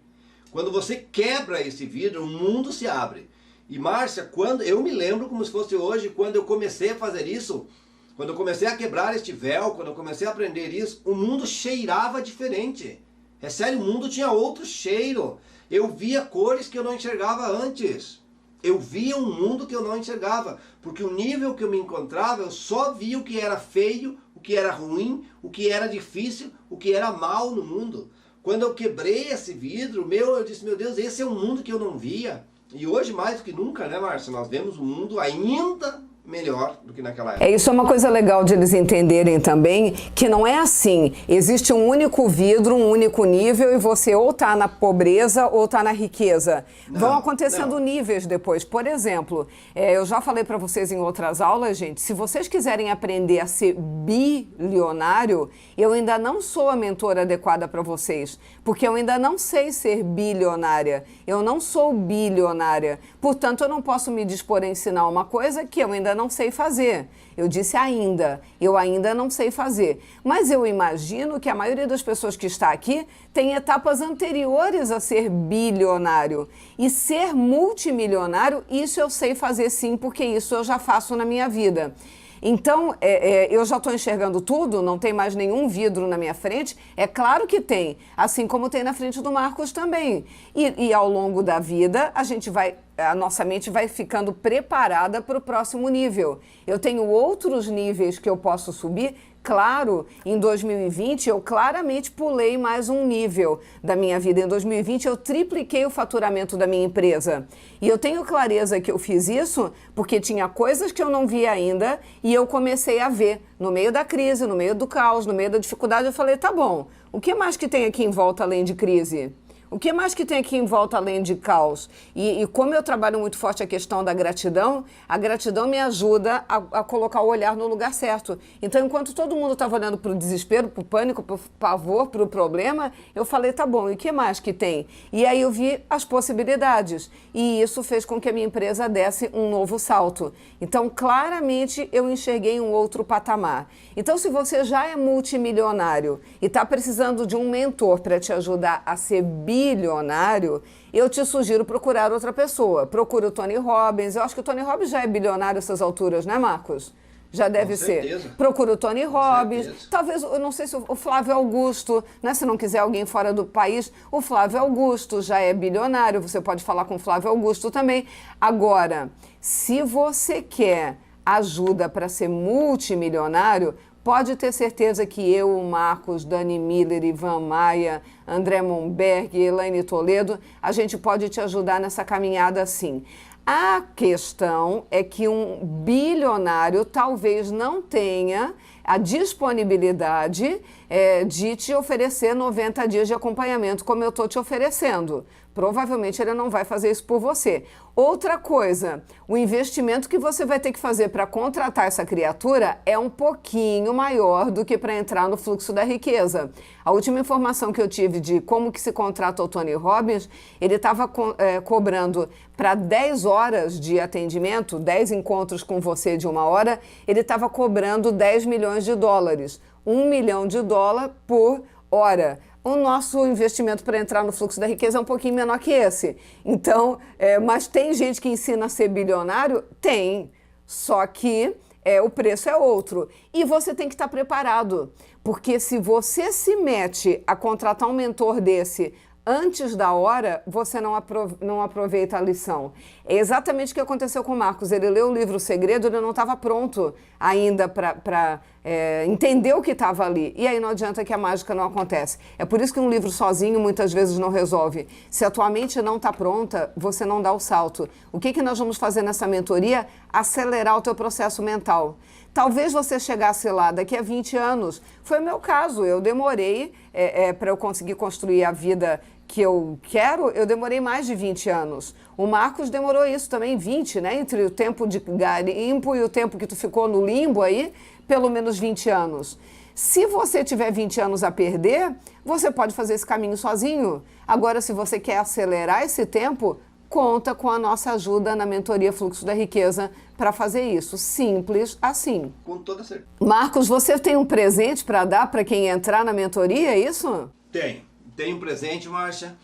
Quando você quebra esse vidro, o mundo se abre. E Márcia, quando eu me lembro como se fosse hoje, quando eu comecei a fazer isso, quando eu comecei a quebrar este véu, quando eu comecei a aprender isso, o mundo cheirava diferente. É sério, o mundo tinha outro cheiro. Eu via cores que eu não enxergava antes. Eu via um mundo que eu não enxergava. Porque o nível que eu me encontrava, eu só via o que era feio, o que era ruim, o que era difícil, o que era mal no mundo. Quando eu quebrei esse vidro, eu disse, meu Deus, esse é um mundo que eu não via. E hoje, mais do que nunca, né, Márcia, nós vemos um mundo ainda melhor do que naquela época. Isso é uma coisa legal de eles entenderem também, que não é assim. Existe um único vidro, um único nível, e você ou tá na pobreza ou tá na riqueza. Vão acontecendo níveis depois. Por exemplo, eu já falei para vocês em outras aulas, gente, se vocês quiserem aprender a ser bilionário, eu ainda não sou a mentora adequada para vocês, porque eu ainda não sei ser bilionária. Eu não sou bilionária. Portanto, eu não posso me dispor a ensinar uma coisa que eu ainda não sei fazer. Eu disse ainda, eu ainda não sei fazer. Mas eu imagino que a maioria das pessoas que está aqui tem etapas anteriores a ser bilionário. E ser multimilionário, isso eu sei fazer sim, porque isso eu já faço na minha vida. Então, eu já estou enxergando tudo, não tem mais nenhum vidro na minha frente. É claro que tem, assim como tem na frente do Marcos também. E ao longo da vida, a nossa mente vai ficando preparada para o próximo nível. Eu tenho outros níveis que eu posso subir. Claro, em 2020 eu claramente pulei mais um nível da minha vida. Em 2020 eu tripliquei o faturamento da minha empresa. E eu tenho clareza que eu fiz isso porque tinha coisas que eu não via ainda e eu comecei a ver. No meio da crise, no meio do caos, no meio da dificuldade, eu falei, tá bom, o que mais que tem aqui em volta além de crise? O que mais que tem aqui em volta além de caos? E como eu trabalho muito forte a questão da gratidão, a gratidão me ajuda a colocar o olhar no lugar certo. Então, enquanto todo mundo estava olhando para o desespero, para o pânico, para o pavor, para o problema, eu falei, tá bom, e o que mais que tem? E aí eu vi as possibilidades. E isso fez com que a minha empresa desse um novo salto. Então, claramente, eu enxerguei um outro patamar. Então, se você já é multimilionário e está precisando de um mentor para te ajudar a ser bilionário, bilionário, eu te sugiro procurar outra pessoa. Procura o Tony Robbins. Eu acho que o Tony Robbins já é bilionário a essas alturas, né, Marcos? Já deve ser. Procura o Tony Robbins. Talvez, eu não sei se o Flávio Augusto, né? Se não quiser alguém fora do país, o Flávio Augusto já é bilionário. Você pode falar com o Flávio Augusto também. Agora, se você quer ajuda para ser multimilionário, pode ter certeza que eu, o Marcos, Dani Miller, Ivan Maia, André Monberg, Elaine Toledo, a gente pode te ajudar nessa caminhada sim. A questão é que um bilionário talvez não tenha a disponibilidade de te oferecer 90 dias de acompanhamento como eu estou te oferecendo. Provavelmente ele não vai fazer isso por você. Outra coisa, o investimento que você vai ter que fazer para contratar essa criatura é um pouquinho maior do que para entrar no fluxo da riqueza. A última informação que eu tive de como que se contrata o Tony Robbins, ele estava cobrando para 10 horas de atendimento, 10 encontros com você de 1 hora, ele estava cobrando 10 milhões de dólares. $1 milhão por hora. O nosso investimento para entrar no fluxo da riqueza é um pouquinho menor que esse. Então, mas tem gente que ensina a ser bilionário? Tem. Só que o preço é outro. E você tem que estar preparado. Porque se você se mete a contratar um mentor desse antes da hora, você não aproveita a lição. É exatamente o que aconteceu com o Marcos. Ele leu o livro O Segredo, ele não estava pronto ainda para entender o que estava ali. E aí não adianta que a mágica não acontece. É por isso que um livro sozinho muitas vezes não resolve. Se a tua mente não está pronta, você não dá o salto. O que nós vamos fazer nessa mentoria? Acelerar o teu processo mental. Talvez você chegasse lá daqui a 20 anos. Foi o meu caso. Eu demorei para eu conseguir construir a vida que eu quero, eu demorei mais de 20 anos. O Marcos demorou isso também, 20, né? Entre o tempo de garimpo e o tempo que tu ficou no limbo aí, pelo menos 20 anos. Se você tiver 20 anos a perder, você pode fazer esse caminho sozinho. Agora, se você quer acelerar esse tempo, conta com a nossa ajuda na mentoria Fluxo da Riqueza para fazer isso. Simples assim. Com toda certeza. Marcos, você tem um presente para dar para quem entrar na mentoria, é isso? Tem um presente, Márcia,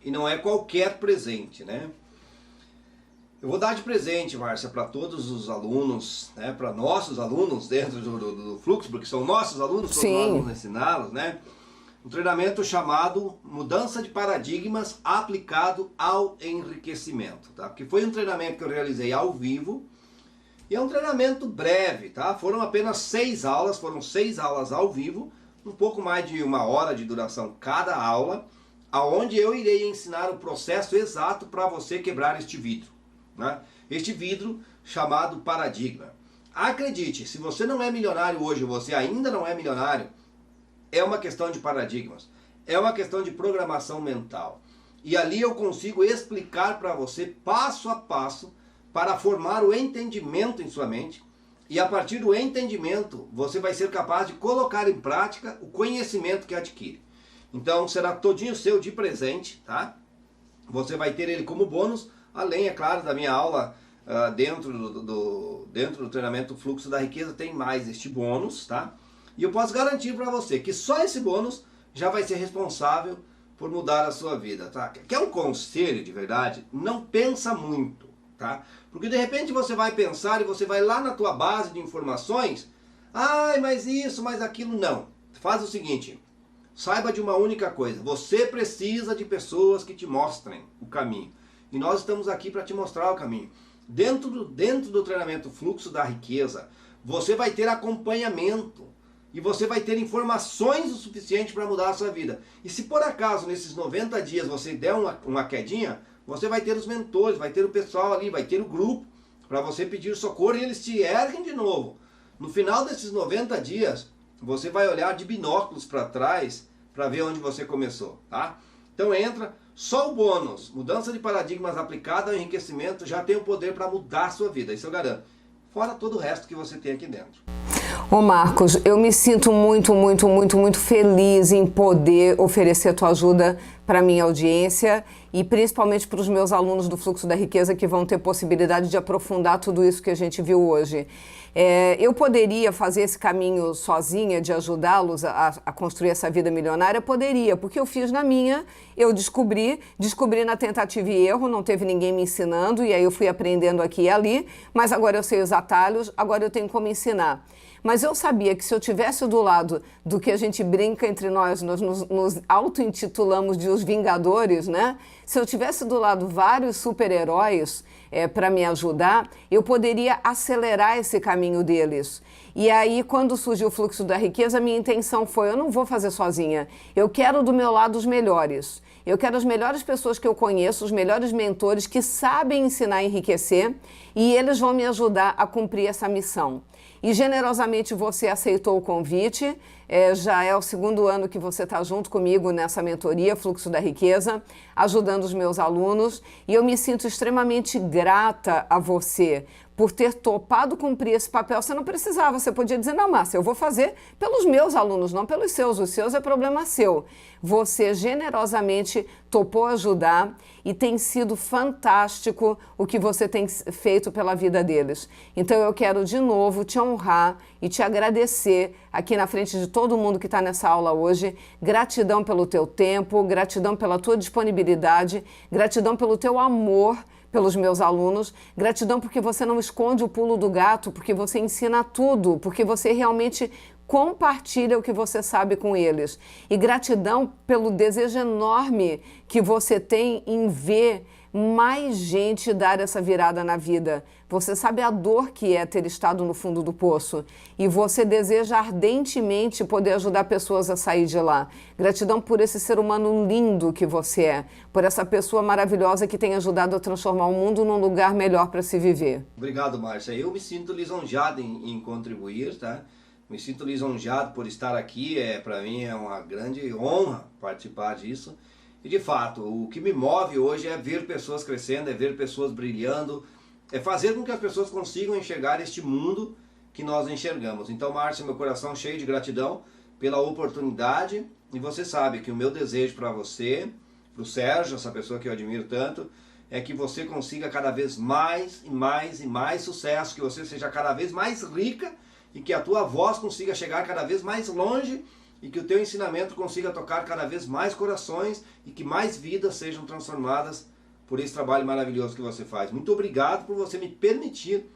e não é qualquer presente, né? Eu vou dar de presente, Márcia, para todos os alunos, né? Para nossos alunos dentro do Fluxo, porque são nossos alunos, todos nós vamos ensiná-los, né? Um treinamento chamado Mudança de Paradigmas aplicado ao enriquecimento, tá? Porque foi um treinamento que eu realizei ao vivo e é um treinamento breve, tá? Foram apenas 6 aulas, foram 6 aulas ao vivo, um pouco mais de 1 hora de duração cada aula, aonde eu irei ensinar o processo exato para você quebrar este vidro, né? Este vidro chamado paradigma. Acredite, se você não é milionário hoje, você ainda não é milionário, é uma questão de paradigmas, é uma questão de programação mental. E ali eu consigo explicar para você passo a passo para formar o entendimento em sua mente. E a partir do entendimento, você vai ser capaz de colocar em prática o conhecimento que adquire. Então será todinho seu de presente, tá? Você vai ter ele como bônus, além, é claro, da minha aula dentro do treinamento Fluxo da Riqueza, tem mais este bônus, tá? E eu posso garantir para você que só esse bônus já vai ser responsável por mudar a sua vida, tá? Quer um conselho de verdade? Não pensa muito, tá? Porque de repente você vai pensar e você vai lá na tua base de informações, ai, mas isso, mas aquilo, não. Faz o seguinte, saiba de uma única coisa, você precisa de pessoas que te mostrem o caminho. E nós estamos aqui para te mostrar o caminho. Dentro do treinamento Fluxo da Riqueza, você vai ter acompanhamento. E você vai ter informações o suficiente para mudar a sua vida. E se por acaso nesses 90 dias você der uma quedinha, você vai ter os mentores, vai ter o pessoal ali, vai ter o grupo para você pedir socorro e eles te erguem de novo. No final desses 90 dias, você vai olhar de binóculos para trás para ver onde você começou, tá? Então entra, só o bônus, mudança de paradigmas aplicada ao enriquecimento já tem o poder para mudar a sua vida, isso eu garanto. Fora todo o resto que você tem aqui dentro. Ô Marcos, eu me sinto muito feliz em poder oferecer tua ajuda para a minha audiência e principalmente para os meus alunos do Fluxo da Riqueza que vão ter possibilidade de aprofundar tudo isso que a gente viu hoje. Eu poderia fazer esse caminho sozinha, de ajudá-los a construir essa vida milionária? Poderia, porque eu fiz na minha, eu descobri na tentativa e erro, não teve ninguém me ensinando, e aí eu fui aprendendo aqui e ali, mas agora eu sei os atalhos, agora eu tenho como ensinar. Mas eu sabia que se eu tivesse do lado do que a gente brinca entre nós nos auto-intitulamos de os Vingadores, né? Se eu tivesse do lado vários super-heróis para me ajudar, eu poderia acelerar esse caminho deles. E aí, quando surgiu o Fluxo da Riqueza, a minha intenção foi, eu não vou fazer sozinha, eu quero do meu lado os melhores. Eu quero as melhores pessoas que eu conheço, os melhores mentores que sabem ensinar a enriquecer, e eles vão me ajudar a cumprir essa missão. E generosamente você aceitou o convite, já é o 2º ano que você está junto comigo nessa mentoria Fluxo da Riqueza, ajudando os meus alunos, e eu me sinto extremamente grata a você por ter topado cumprir esse papel. Você não precisava, você podia dizer, não, Márcia, eu vou fazer pelos meus alunos, não pelos seus, os seus é problema seu. Você generosamente topou ajudar e tem sido fantástico o que você tem feito pela vida deles. Então eu quero de novo te honrar e te agradecer aqui na frente de todo mundo que está nessa aula hoje. Gratidão pelo teu tempo, gratidão pela tua disponibilidade, gratidão pelo teu amor pelos meus alunos, gratidão porque você não esconde o pulo do gato, porque você ensina tudo, porque você realmente compartilha o que você sabe com eles. E gratidão pelo desejo enorme que você tem em ver mais gente dar essa virada na vida. Você sabe a dor que é ter estado no fundo do poço e você deseja ardentemente poder ajudar pessoas a sair de lá. Gratidão por esse ser humano lindo que você é, por essa pessoa maravilhosa que tem ajudado a transformar o mundo num lugar melhor para se viver. Obrigado, Márcia. Eu me sinto lisonjeado em contribuir, tá? Me sinto lisonjeado por estar aqui, para mim é uma grande honra participar disso. E de fato, o que me move hoje é ver pessoas crescendo, é ver pessoas brilhando, é fazer com que as pessoas consigam enxergar este mundo que nós enxergamos. Então, Márcia, meu coração cheio de gratidão pela oportunidade, e você sabe que o meu desejo para você, para o Sérgio, essa pessoa que eu admiro tanto, é que você consiga cada vez mais e mais e mais sucesso, que você seja cada vez mais rica e que a tua voz consiga chegar cada vez mais longe e que o teu ensinamento consiga tocar cada vez mais corações e que mais vidas sejam transformadas por esse trabalho maravilhoso que você faz. Muito obrigado por você me permitir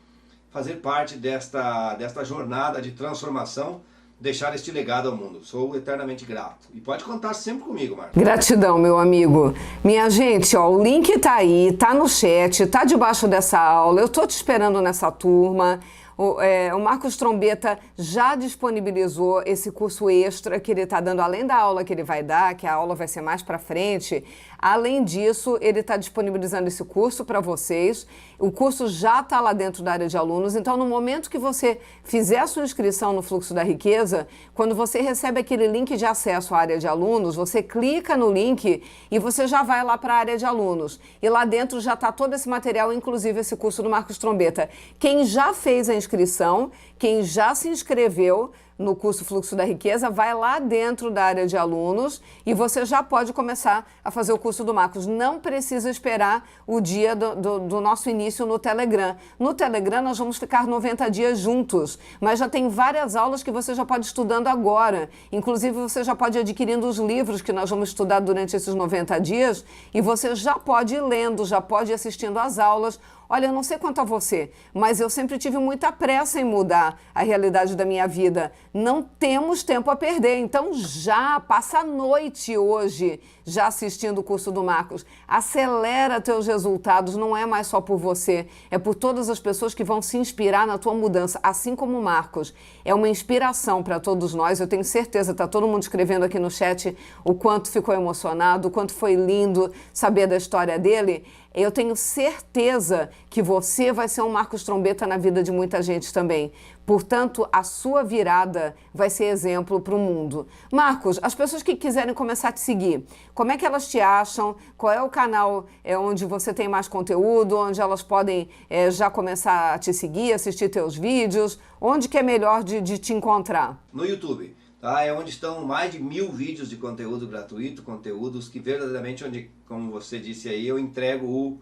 fazer parte desta jornada de transformação, deixar este legado ao mundo. Sou eternamente grato. E pode contar sempre comigo, Marcos. Gratidão, meu amigo. Minha gente, ó, o link tá aí, tá no chat, tá debaixo dessa aula. Eu tô te esperando nessa turma. O Marcos Trombeta já disponibilizou esse curso extra que ele está dando, além da aula que ele vai dar, que a aula vai ser mais para frente. Além disso, ele está disponibilizando esse curso para vocês. O curso já está lá dentro da área de alunos, então no momento que você fizer a sua inscrição no Fluxo da Riqueza, quando você recebe aquele link de acesso à área de alunos, você clica no link e você já vai lá para a área de alunos. E lá dentro já está todo esse material, inclusive esse curso do Marcos Trombeta. Quem já fez a inscrição, quem já se inscreveu no curso Fluxo da Riqueza, vai lá dentro da área de alunos e você já pode começar a fazer o curso do Marcos. Não precisa esperar o dia do nosso início no Telegram. No Telegram nós vamos ficar 90 dias juntos, mas já tem várias aulas que você já pode ir estudando agora. Inclusive você já pode ir adquirindo os livros que nós vamos estudar durante esses 90 dias e você já pode ir lendo, já pode ir assistindo às aulas. Olha, eu não sei quanto a você, mas eu sempre tive muita pressa em mudar a realidade da minha vida. Não temos tempo a perder, então já passa a noite hoje já assistindo o curso do Marcos. Acelera teus resultados, não é mais só por você, é por todas as pessoas que vão se inspirar na tua mudança, assim como o Marcos. É uma inspiração para todos nós, eu tenho certeza, está todo mundo escrevendo aqui no chat o quanto ficou emocionado, o quanto foi lindo saber da história dele. Eu tenho certeza que você vai ser um Marcos Trombeta na vida de muita gente também. Portanto, a sua virada vai ser exemplo para o mundo. Marcos, as pessoas que quiserem começar a te seguir, como é que elas te acham? Qual é o canal onde você tem mais conteúdo? Onde elas podem já começar a te seguir, assistir teus vídeos? Onde que é melhor de te encontrar? No YouTube. tá? É onde estão mais de 1000 vídeos de conteúdo gratuito, conteúdos que verdadeiramente, onde, como você disse aí, eu entrego o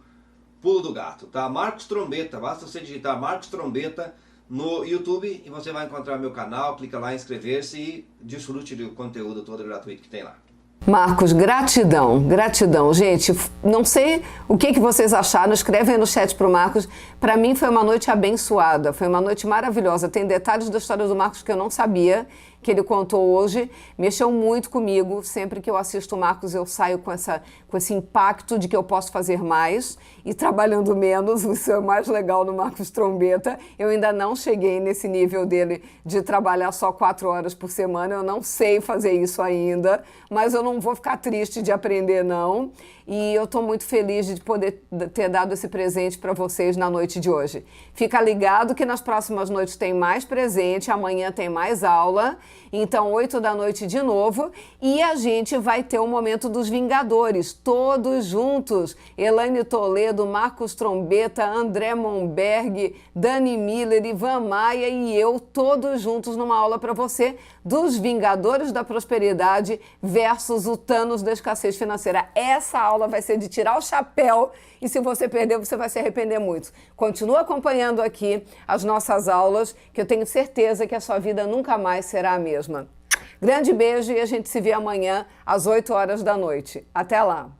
pulo do gato, tá? Marcos Trombeta, basta você digitar Marcos Trombeta no YouTube e você vai encontrar meu canal, clica lá em inscrever-se e desfrute do conteúdo todo gratuito que tem lá. Marcos, gratidão, gratidão. Gente, não sei o que vocês acharam, escrevem aí no chat pro Marcos. Para mim foi uma noite abençoada, foi uma noite maravilhosa. Tem detalhes da história do Marcos que eu não sabia, que ele contou hoje, mexeu muito comigo. Sempre que eu assisto o Marcos, eu saio com esse impacto de que eu posso fazer mais e trabalhando menos. Isso é o mais legal no Marcos Trombeta. Eu ainda não cheguei nesse nível dele de trabalhar só 4 horas por semana. Eu não sei fazer isso ainda, mas eu não vou ficar triste de aprender, não. E eu estou muito feliz de poder ter dado esse presente para vocês na noite de hoje. Fica ligado que nas próximas noites tem mais presente, amanhã tem mais aula, então 8 da noite de novo, e a gente vai ter o momento dos Vingadores, todos juntos. Elaine Toledo, Marcos Trombeta, André Monberg, Dani Miller, Ivan Maia e eu, todos juntos numa aula para você dos Vingadores da Prosperidade versus o Thanos da Escassez Financeira. Essa aula vai ser de tirar o chapéu e se você perder, você vai se arrepender muito. Continua acompanhando aqui as nossas aulas, que eu tenho certeza que a sua vida nunca mais será a mesma. Grande beijo e a gente se vê amanhã às 8 horas da noite. Até lá!